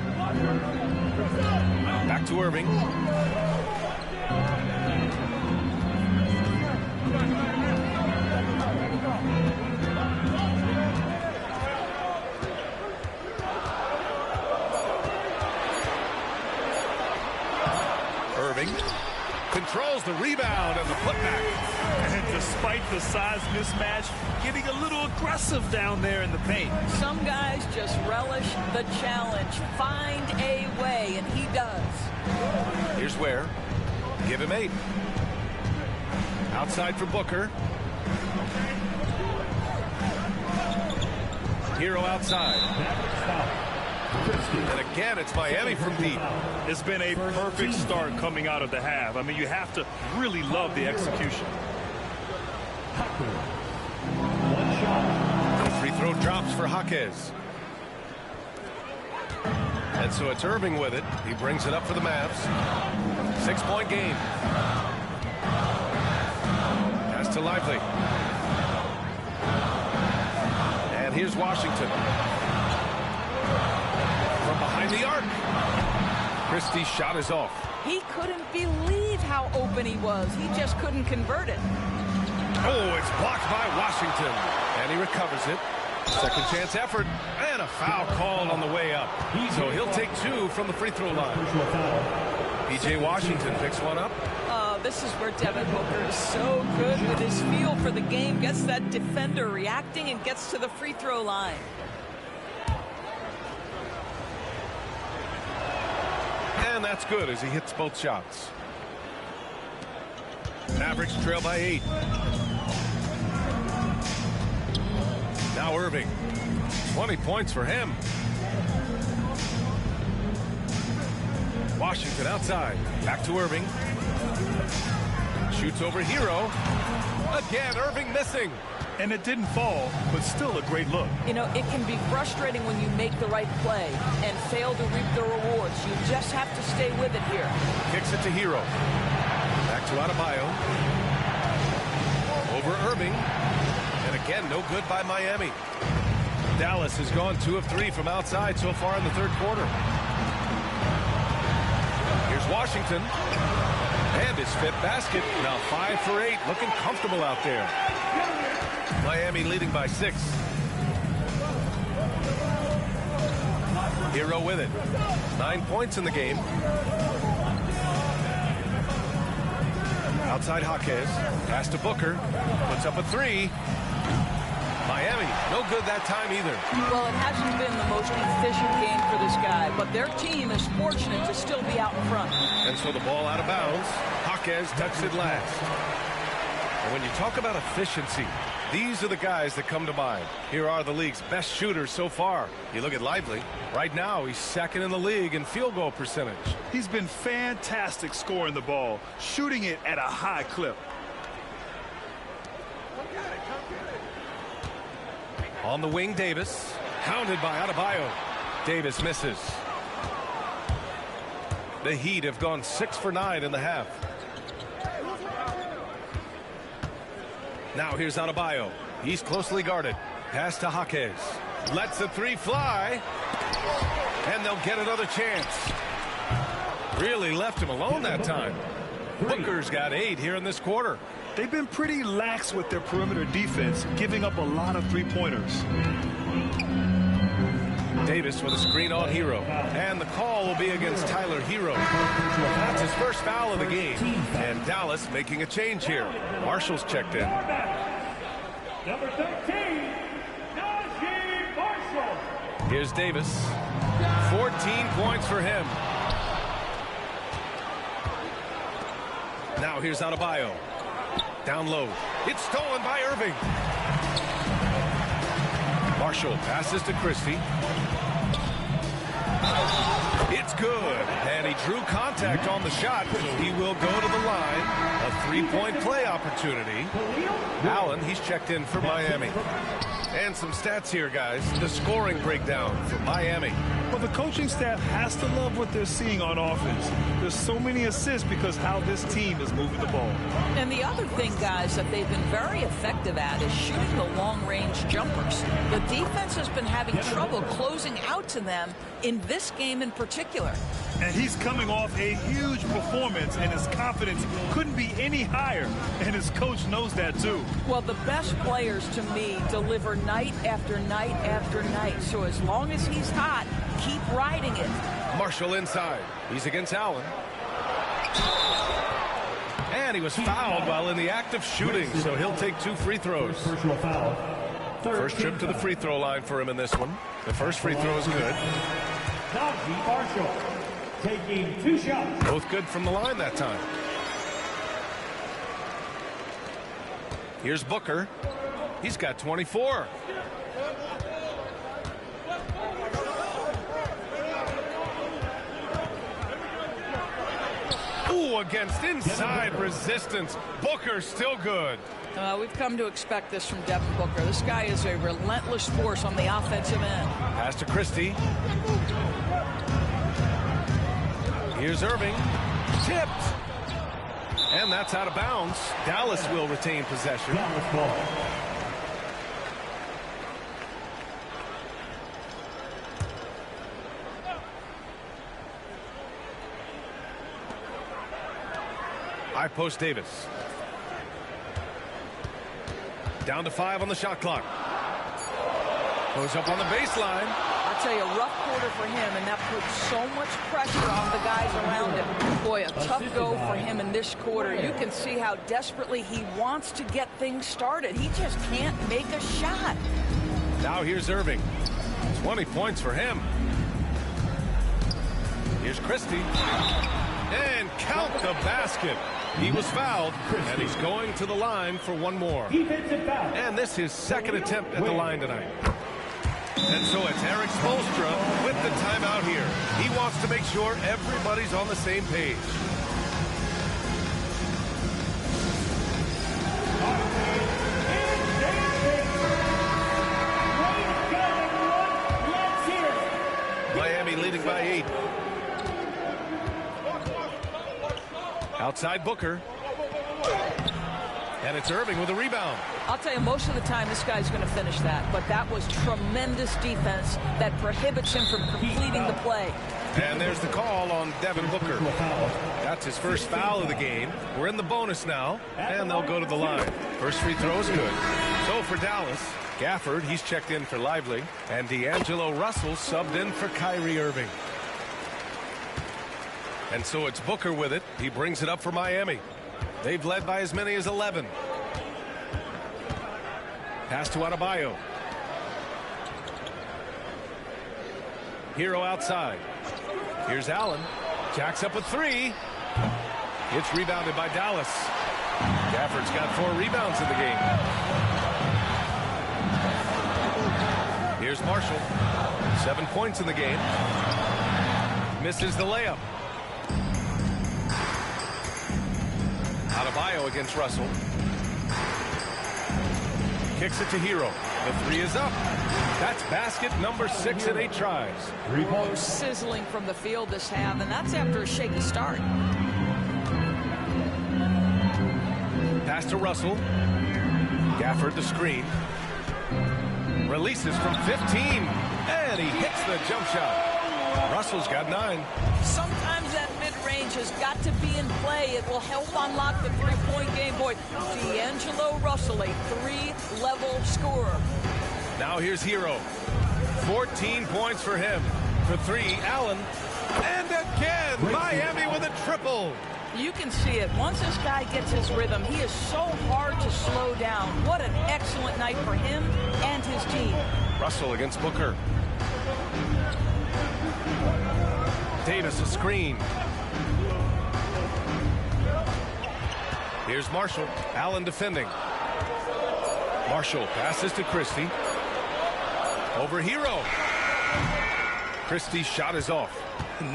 Back to Irving. Irving controls the rebound and the putback. And despite the size mismatch, getting a little aggressive down there in the paint. Some guys just relish the challenge. Find a way, and he does. Here's Ware. Give him 8. Outside for Booker. Hero outside. And again, it's Miami from deep. It's been a perfect start coming out of the half. I mean, you have to really love the execution. The free throw drops for Jaquez. And so it's Irving with it. He brings it up for the Mavs. 6-point game. Pass to Lively. And here's Washington. From behind behind the arc. Christie's shot is off. He couldn't believe how open he was. He just couldn't convert it. Oh, it's blocked by Washington. And he recovers it. Second chance effort. And a foul called on the way up. So he'll take 2 from the free throw line. P.J. Washington picks one up. This is where Devin Booker is so good with his feel for the game. Gets that defender reacting and gets to the free throw line. And that's good as he hits both shots. Mavericks trail by 8. Now Irving. 20 points for him. Washington outside. Back to Irving. Shoots over Hero. Again, Irving missing. And it didn't fall, but still a great look. You know, it can be frustrating when you make the right play and fail to reap the rewards. You just have to stay with it here. Kicks it to Hero. Back to Adebayo. Over Irving. And again, no good by Miami. Dallas has gone 2 of 3 from outside so far in the third quarter. Here's Washington. And his 5th basket. Now 5 for 8. Looking comfortable out there. Miami leading by 6. Hero with it. 9 points in the game. Outside Jaquez. Pass to Booker. Puts up a 3. Miami, no good that time either. Well, it hasn't been the most efficient game for this guy, but their team is fortunate to still be out in front. And so the ball out of bounds. Jaquez tucks it last. And when you talk about efficiency, these are the guys that come to mind. Here are the league's best shooters so far. You look at Lively. Right now, he's 2nd in the league in field goal percentage. He's been fantastic scoring the ball, shooting it at a high clip. On the wing, Davis. Hounded by Adebayo. Davis misses. The Heat have gone 6 for 9 in the half. Now here's Adebayo. He's closely guarded. Pass to Jaquez. Lets the 3 fly. And they'll get another chance. Really left him alone that time. Booker's got 8 here in this quarter. They've been pretty lax with their perimeter defense, giving up a lot of 3-pointers. Davis with a screen on Hero. And the call will be against Tyler Hero. That's his first foul of the game. And Dallas making a change here. Marshall's checked in. Number 13, Najee Marshall. Here's Davis. 14 points for him. Now here's Adebayo. Down low. It's stolen by Irving. Marshall passes to Christie. It's good. And he drew contact on the shot. He will go to the line. A 3-point play opportunity. Allen, he's checked in for Miami. And some stats here, guys. The scoring breakdown for Miami. Well, the coaching staff has to love what they're seeing on offense. There's so many assists because how this team is moving the ball. And the other thing, guys, that they've been very effective at is shooting the long-range jumpers. The defense has been having trouble closing out to them in this game in particular. And he's coming off a huge performance, and his confidence couldn't be any higher. And his coach knows that, too. Well, the best players, to me, deliver night after night after night. So as long as he's hot, keep riding it. Marshall inside. He's against Allen. And he was fouled while in the act of shooting, so he'll take 2 free throws. Personal foul. First trip to the free throw line for him in this one. The first free throw is good. Najee Marshall taking 2 shots. Both good from the line that time. Here's Booker. He's got 24. Ooh, against inside resistance. Booker still good. We've come to expect this from Devin Booker. This guy is a relentless force on the offensive end. Pass to Christie. Here's Irving. Tipped. And that's out of bounds. Dallas will retain possession. Dallas ball. High post Davis. Down to 5 on the shot clock. Goes up on the baseline. I'll tell you, a rough quarter for him, and that puts so much pressure on the guys around him. Boy, a tough go for him in this quarter. You can see how desperately he wants to get things started. He just can't make a shot. Now here's Irving. 20 points for him. Here's Christie. And count the basket. He was fouled, and he's going to the line for one more. And this is his second attempt at the line tonight. And so it's Erik Spoelstra with the timeout here. He wants to make sure everybody's on the same page. Miami leading by 8. Outside Booker. And it's Irving with a rebound. I'll tell you, most of the time this guy's going to finish that, but that was tremendous defense that prohibits him from completing the play. And there's the call on Devin Booker. That's his first foul of the game. We're in the bonus now, and they'll go to the line. First free throw is good. So for Dallas, Gafford, he's checked in for Lively, and D'Angelo Russell subbed in for Kyrie Irving. And so it's Booker with it. He brings it up for Miami. They've led by as many as 11. Pass to Adebayo. Hero outside. Here's Allen. Jacks up a 3. It's rebounded by Dallas. Gafford's got 4 rebounds in the game. Here's Marshall. 7 points in the game. Misses the layup. Adebayo against Russell. Kicks it to Hero. The 3 is up. That's basket number 6 in 8 tries. Oh, sizzling from the field this half, and that's after a shaky start. Pass to Russell. Gafford the screen. Releases from 15. And he hits the jump shot. Russell's got 9. Sometimes that mid-range has got to be in play. It will help unlock the three-point game. Boy, D'Angelo Russell, a 3-level scorer. Now here's Hero. 14 points for him. For 3, Allen. And again, Miami with a triple. You can see it. Once this guy gets his rhythm, he is so hard to slow down. What an excellent night for him and his team. Russell against Booker. Davis a screen. Here's Marshall. Allen defending. Marshall passes to Christie. Over Hero. Christie's shot is off.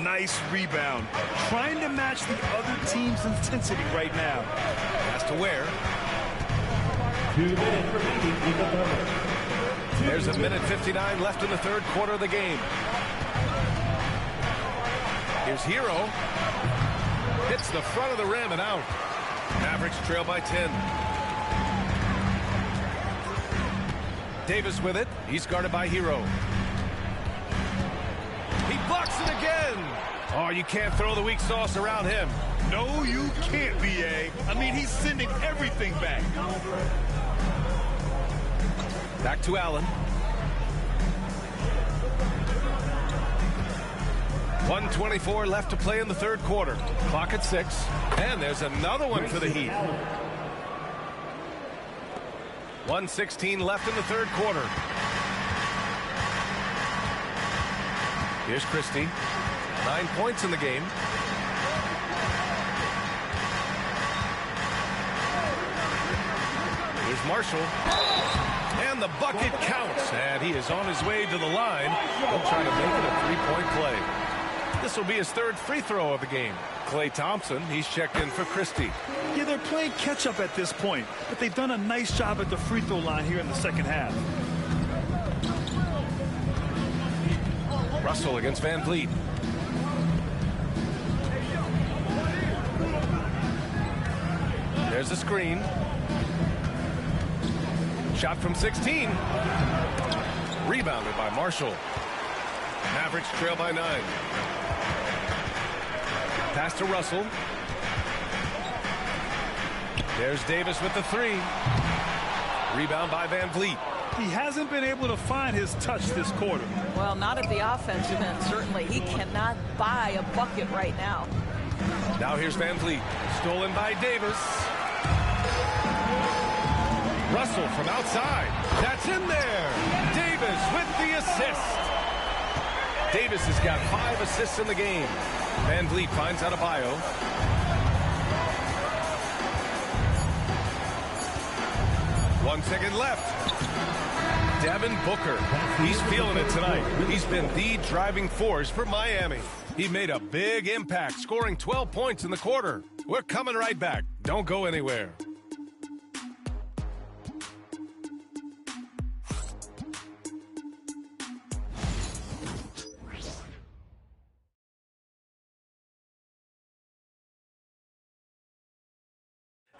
Nice rebound. Trying to match the other team's intensity right now. Pass to Ware. 2 minutes remaining in the bonus. There's a minute 59 left in the third quarter of the game. Here's Hero. Hits the front of the rim and out. Mavericks trail by 10. Davis with it. He's guarded by Hero. He blocks it again. Oh, you can't throw the weak sauce around him. No, you can't, B.A. I mean, he's sending everything back. Back to Allen. 1:24 left to play in the third quarter. Clock at 6. And there's another one for the Heat. 1:16 left in the third quarter. Here's Christie. 9 points in the game. Here's Marshall. And the bucket counts. And he is on his way to the line. He'll try to make it a 3-point play. This will be his third free throw of the game. Klay Thompson, he's checked in for Christie. Yeah, they're playing catch-up at this point, but they've done a nice job at the free throw line here in the second half. Russell against Van Vliet. There's a screen. Shot from 16. Rebounded by Marshall. Mavericks trail by 9. Pass to Russell. There's Davis with the three. Rebound by Van Vliet. He hasn't been able to find his touch this quarter. Well, not at the offensive end, certainly. He cannot buy a bucket right now. Now here's Van Vliet. Stolen by Davis. Russell from outside. That's in there. Davis with the assist. Davis has got 5 assists in the game. Van Vliet finds Adebayo. One second left. Devin Booker. He's feeling it tonight. He's been the driving force for Miami. He made a big impact, scoring 12 points in the quarter. We're coming right back. Don't go anywhere.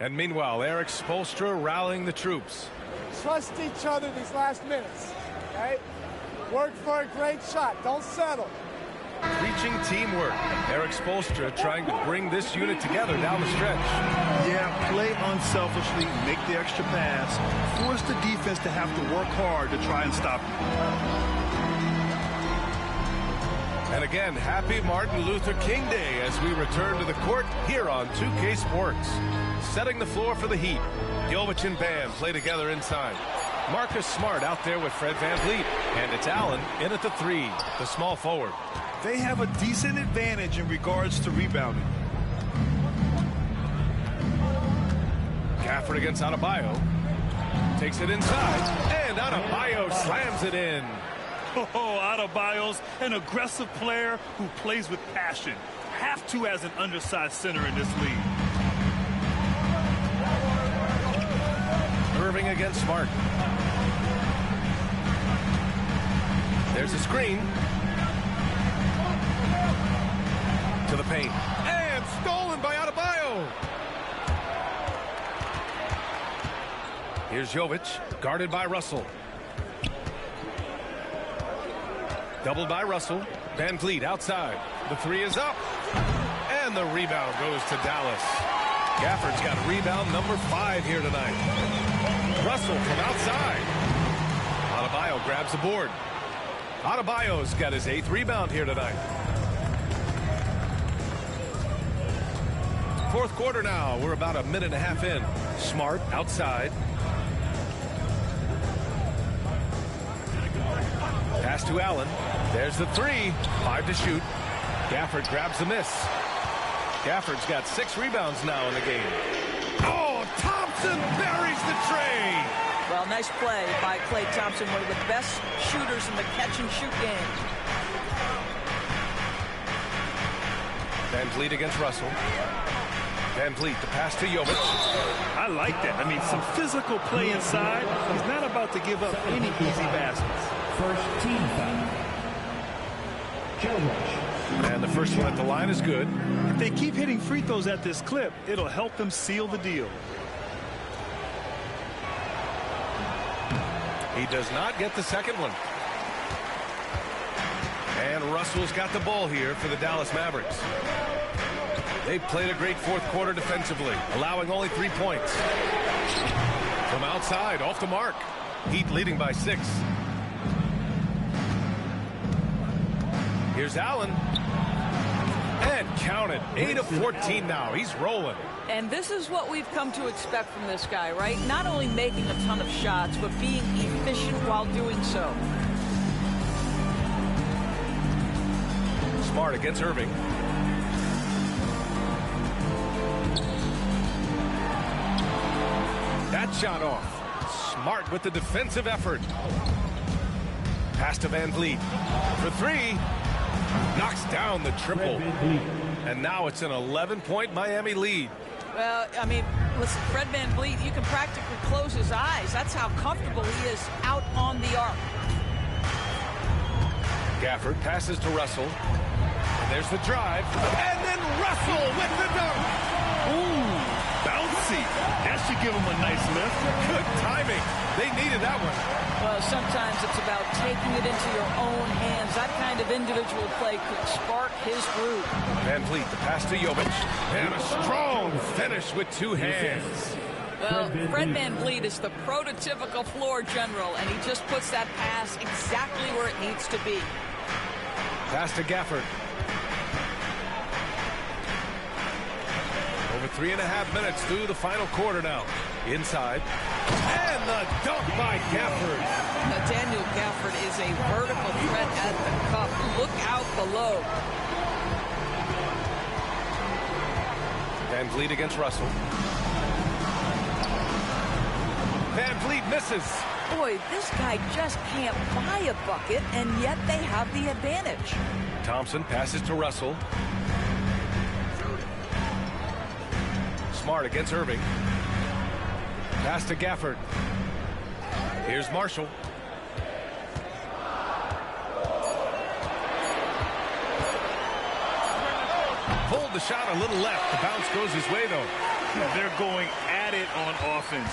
And meanwhile, Erik Spoelstra rallying the troops. Trust each other these last minutes, right? Work for a great shot. Don't settle. Preaching teamwork. Erik Spoelstra trying to bring this unit together down the stretch. Yeah, play unselfishly, make the extra pass, force the defense to have to work hard to try and stop you. And again, happy Martin Luther King Day as we return to the court here on 2K Sports. Setting the floor for the Heat. Jovic and Bam play together inside. Marcus Smart out there with Fred VanVleet. And it's Allen in at the three, the small forward. They have a decent advantage in regards to rebounding. Gafford against Adebayo. Takes it inside. And Adebayo slams it in. Oh, Adebayo's an aggressive player who plays with passion. Have to as an undersized center in this league. Irving against Smart. There's a screen. To the paint. And stolen by Adebayo. Here's Jovic, guarded by Russell. Doubled by Russell. VanVleet outside. The three is up. And the rebound goes to Dallas. Gafford's got rebound number 5 here tonight. Russell from outside. Adebayo grabs the board. Adebayo's got his 8th rebound here tonight. Fourth quarter now. We're about a minute and a half in. Smart outside. Pass to Allen. There's the three. 5 to shoot. Gafford grabs the miss. Gafford's got 6 rebounds now in the game. Oh, Thompson buries the tray. Well, nice play by Klay Thompson, one of the best shooters in the catch-and-shoot game. VanVleet against Russell. VanVleet, the pass to Jovic. I like that. I mean, some physical play inside. He's not about to give up any easy baskets. First team foul. Jovic. And the first one at the line is good. If they keep hitting free throws at this clip, it'll help them seal the deal. He does not get the second one. And Russell's got the ball here for the Dallas Mavericks. They played a great fourth quarter defensively, allowing only 3 points. From outside, off the mark. Heat leading by 6. Here's Allen. And count it. 8 of 14 now. He's rolling. And this is what we've come to expect from this guy, right? Not only making a ton of shots, but being efficient while doing so. Smart against Irving. That shot off. Smart with the defensive effort. Pass to VanVleet. For 3. Knocks down the triple. And now it's an 11-point Miami lead. Well, I mean, listen, Fred VanVleet, you can practically close his eyes. That's how comfortable he is out on the arc. Gafford passes to Russell. And there's the drive. And then Russell with the dunk. Ooh, bouncy. That should give him a nice lift. Good timing. They needed that one. Well, sometimes it's about taking it into your own hands. That kind of individual play could spark his groove. VanVleet, the pass to Jovic. And a strong finish with 2 hands. Well, Fred VanVleet is the prototypical floor general, and he just puts that pass exactly where it needs to be. Pass to Gafford. Over 3.5 minutes through the final quarter now. Inside. And the dunk by Gafford. Now, Daniel Gafford is a vertical threat at the cup. Look out below. VanVleet against Russell. VanVleet misses. Boy, this guy just can't buy a bucket, and yet they have the advantage. Thompson passes to Russell. Smart against Irving. Pass to Gafford. Here's Marshall. Pulled the shot a little left. The bounce goes his way, though. They're going at it on offense.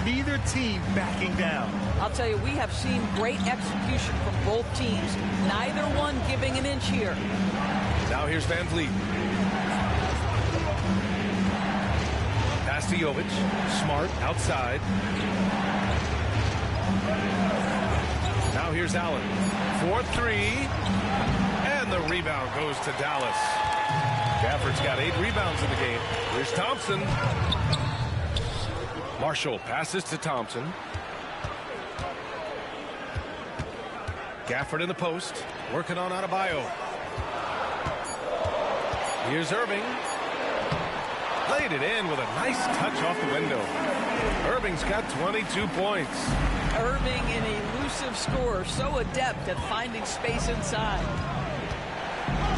Neither team backing down. I'll tell you, we have seen great execution from both teams. Neither one giving an inch here. Now here's VanVleet. Pass to Jovic. Smart outside. Now here's Allen. 4-3. And the rebound goes to Dallas. Gafford's got 8 rebounds in the game. Here's Thompson. Marshall passes to Thompson. Gafford in the post. Working on Adebayo. Here's Irving. Laid it in with a nice touch off the window. Irving's got 22 points. Irving, an elusive scorer, so adept at finding space inside.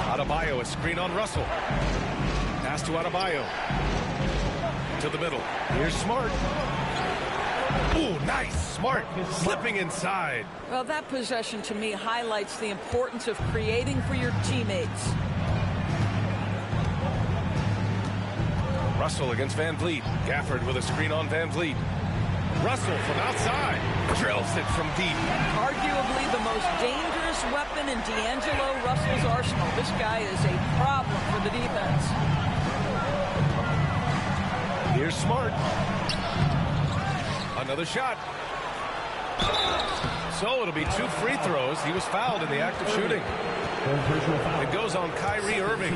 Adebayo, a screen on Russell. Pass to Adebayo. To the middle. Here's Smart. Ooh, nice. Smart slipping inside. Well, that possession to me highlights the importance of creating for your teammates. Russell against VanVleet. Gafford with a screen on VanVleet. Russell from outside. Drills it from deep. Arguably the most dangerous weapon in D'Angelo Russell's arsenal. This guy is a problem for the defense. Here's Smart. Another shot. So it'll be 2 free throws. He was fouled in the act of shooting. It goes on Kyrie Irving.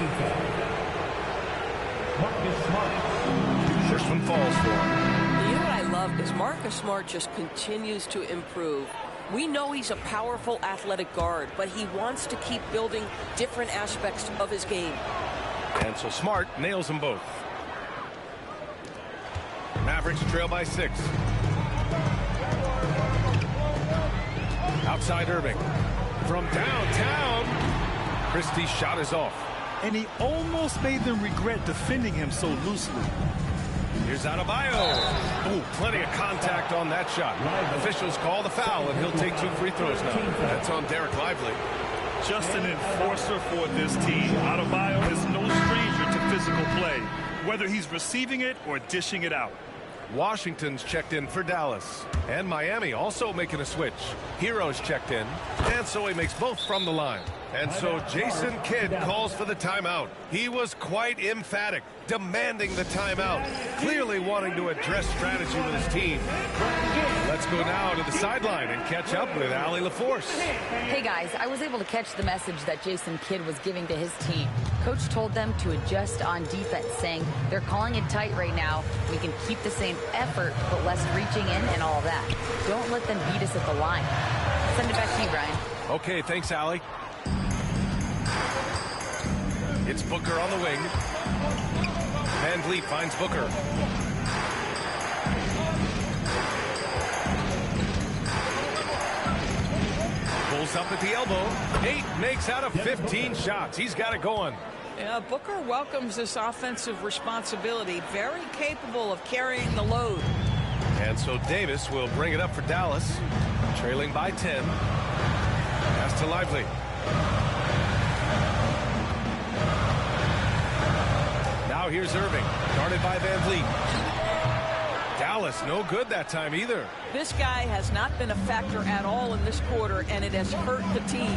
First one falls for him. You know what I love is Marcus Smart just continues to improve. We know he's a powerful athletic guard, but he wants to keep building different aspects of his game. And so Smart nails them both. Mavericks trail by 6. Outside Irving. From downtown. Christie's shot is off. And he almost made them regret defending him so loosely. Here's Adebayo. Ooh, plenty of contact on that shot. Officials call the foul, and he'll take 2 free throws now. That's on Derek Lively. Just an enforcer for this team. Adebayo is no stranger to physical play, whether he's receiving it or dishing it out. Washington's checked in for Dallas. And Miami also making a switch. Hero's checked in. And so he makes both from the line. And so Jason Kidd calls for the timeout. He was quite emphatic, demanding the timeout, clearly wanting to address strategy with his team. Let's go now to the sideline and catch up with Allie LaForce. Hey guys, I was able to catch the message that Jason Kidd was giving to his team. Coach told them to adjust on defense, saying they're calling it tight right now. We can keep the same effort, but less reaching in and all that. Don't let them beat us at the line. Send it back to you, Brian. Okay, thanks, Allie. It's Booker on the wing. VanVleet finds Booker. Pulls up at the elbow. 8 makes out of 15 shots. He's got it going. Yeah, Booker welcomes this offensive responsibility. Very capable of carrying the load. And so Davis will bring it up for Dallas. Trailing by 10. Pass to Lively. Now here's Irving, guarded by VanVleet. Dallas, no good that time either. This guy has not been a factor at all in this quarter, and it has hurt the team.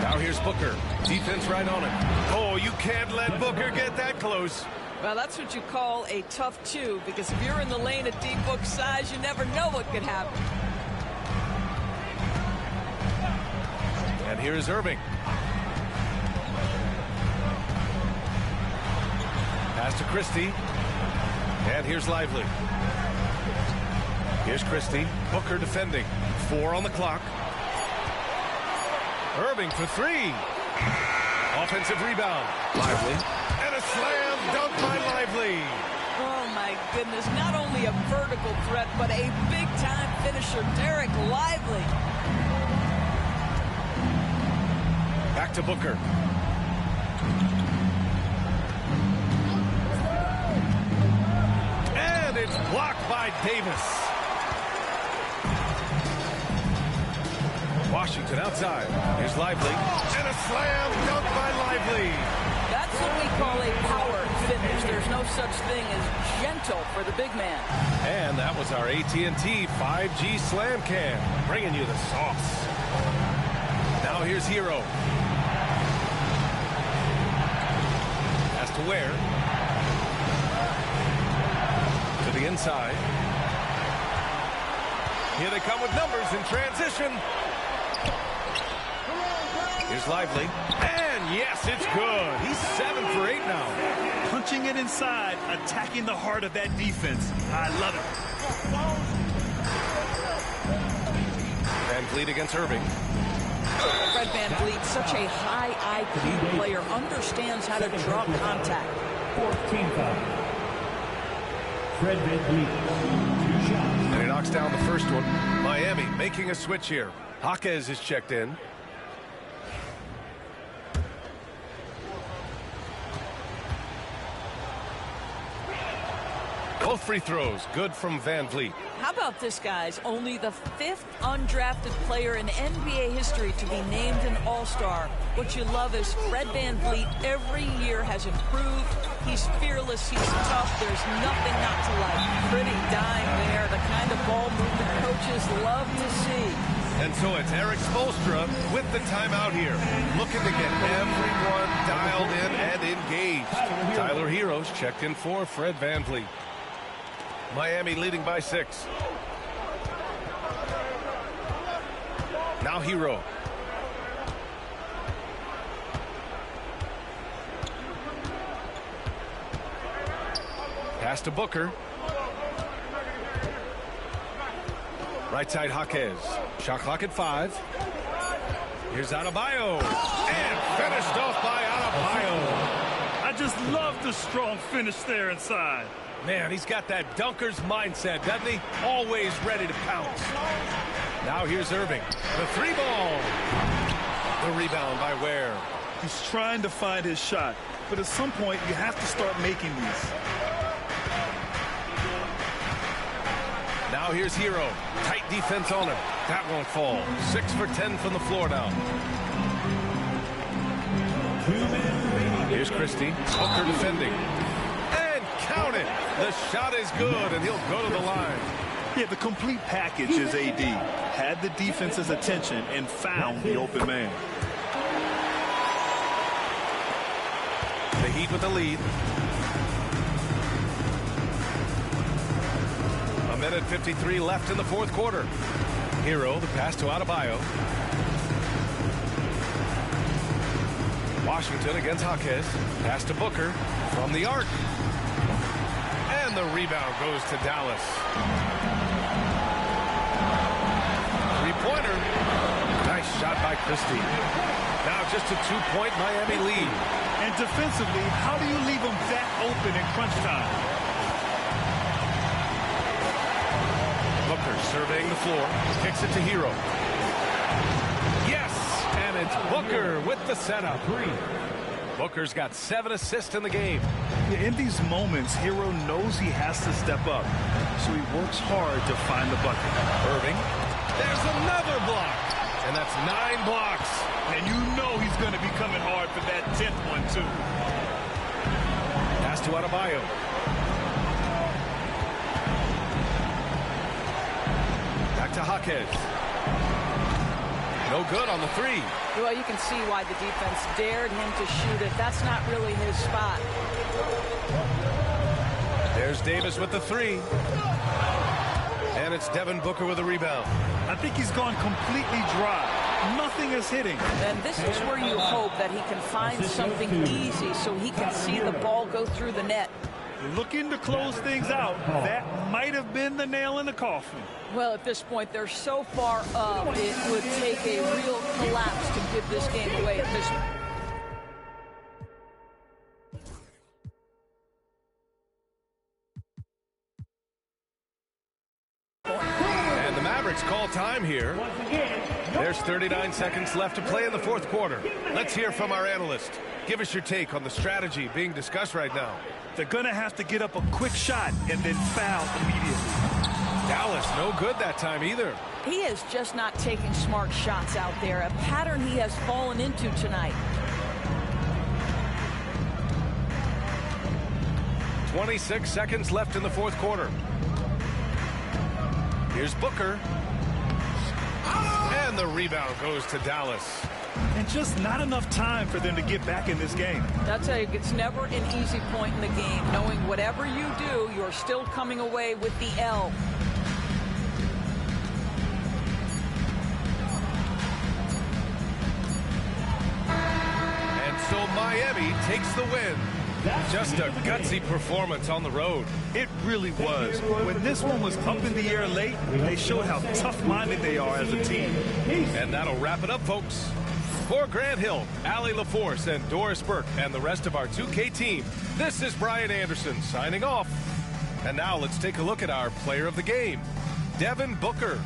Now here's Booker. Defense right on him. Oh, you can't let Booker get that close. Well, that's what you call a tough two, because if you're in the lane at D-Book size, you never know what could happen. And here's Irving. Pass to Christie. And here's Lively. Here's Christie. Booker defending. 4 on the clock. Irving for 3. Offensive rebound. Lively. And a slam dunk by Lively. Oh, my goodness. Not only a vertical threat, but a big-time finisher. Derek Lively. Back to Booker. And it's blocked by Davis. Washington outside. Here's Lively. And a slam dunk by Lively. That's what we call a power finish. There's no such thing as gentle for the big man. And that was our AT&T 5G Slam Cam, bringing you the sauce. Now here's Hero. Has to Ware. To the inside. Here they come with numbers in transition. Here's Lively. And yes, it's good. He's 7 for 8 now. Punching it inside, attacking the heart of that defense. I love it. VanVleet against Irving. Fred VanVleet, such a high IQ player, understands how to draw contact. 14 foul. Fred VanVleet. 2 shots. And he knocks down the first one. Miami making a switch here. Jaquez is checked in. Both free throws good from VanVleet. How about this, guys? Only the 5th undrafted player in NBA history to be named an All-Star. What you love is Fred VanVleet every year has improved. He's fearless. He's tough. There's nothing not to like. Pretty dime there. The kind of ball movement coaches love to see. And so it's Eric Spoelstra with the timeout here, looking to get everyone dialed in and engaged. Tyler Hero's checked in for Fred VanVleet. Miami leading by 6. Now Hero. Pass to Booker. Right side Jaquez. Shot clock at 5. Here's Adebayo. And finished off by Adebayo. I just love the strong finish there inside. Man, he's got that dunker's mindset, doesn't he? Always ready to pounce. Now here's Irving. The 3 ball. The rebound by Ware. He's trying to find his shot, but at some point you have to start making these. Now here's Hero. Tight defense on him. That won't fall. 6 for 10 from the floor now. Here's Christie. Booker defending. And count it. The shot is good, and he'll go to the line. Yeah, the complete package is AD. Had the defense's attention and found the open man. The Heat with the lead. 1:53 left in the 4th quarter. Hero, the pass to Adebayo. Washington against Jaquez. Pass to Booker from the arc. And the rebound goes to Dallas. 3-pointer. Nice shot by Christie. Now just a 2-point Miami lead. And defensively, how do you leave them that open in crunch time? Booker surveying the floor. Kicks it to Hero. Yes! And it's Booker with the setup. Booker's got 7 assists in the game. Yeah, in these moments, Hero knows he has to step up, so he works hard to find the bucket. Irving. There's another block. And that's 9 blocks. And you know he's going to be coming hard for that 10th one, too. Pass to Adebayo. Back to Jaquez. No good on the 3. Well, you can see why the defense dared him to shoot it. That's not really his spot. There's Davis with the three. And it's Devin Booker with a rebound. I think he's gone completely dry. Nothing is hitting. And this is where you hope that he can find something easy so he can see the ball go through the net. Looking to close things out. That might have been the nail in the coffin. Well, at this point, they're so far up, it would take a real collapse to give this game away at this point. And the Mavericks call time here. There's 39 seconds left to play in the fourth quarter. Let's hear from our analyst. Give us your take on the strategy being discussed right now. They're going to have to get up a quick shot and then foul immediately. Dallas, no good that time either. He is just not taking smart shots out there, a pattern he has fallen into tonight. 26 seconds left in the fourth quarter. Here's Booker. And the rebound goes to Dallas. And just not enough time for them to get back in this game. I'll tell you, it's never an easy point in the game, knowing whatever you do, you're still coming away with the L. And so Miami takes the win. Just a gutsy performance on the road. It really was. When this one was up in the air late, they showed how tough-minded they are as a team. And that'll wrap it up, folks. For Grant Hill, Allie LaForce, and Doris Burke, and the rest of our 2K team, this is Brian Anderson signing off. And now let's take a look at our player of the game, Devin Booker.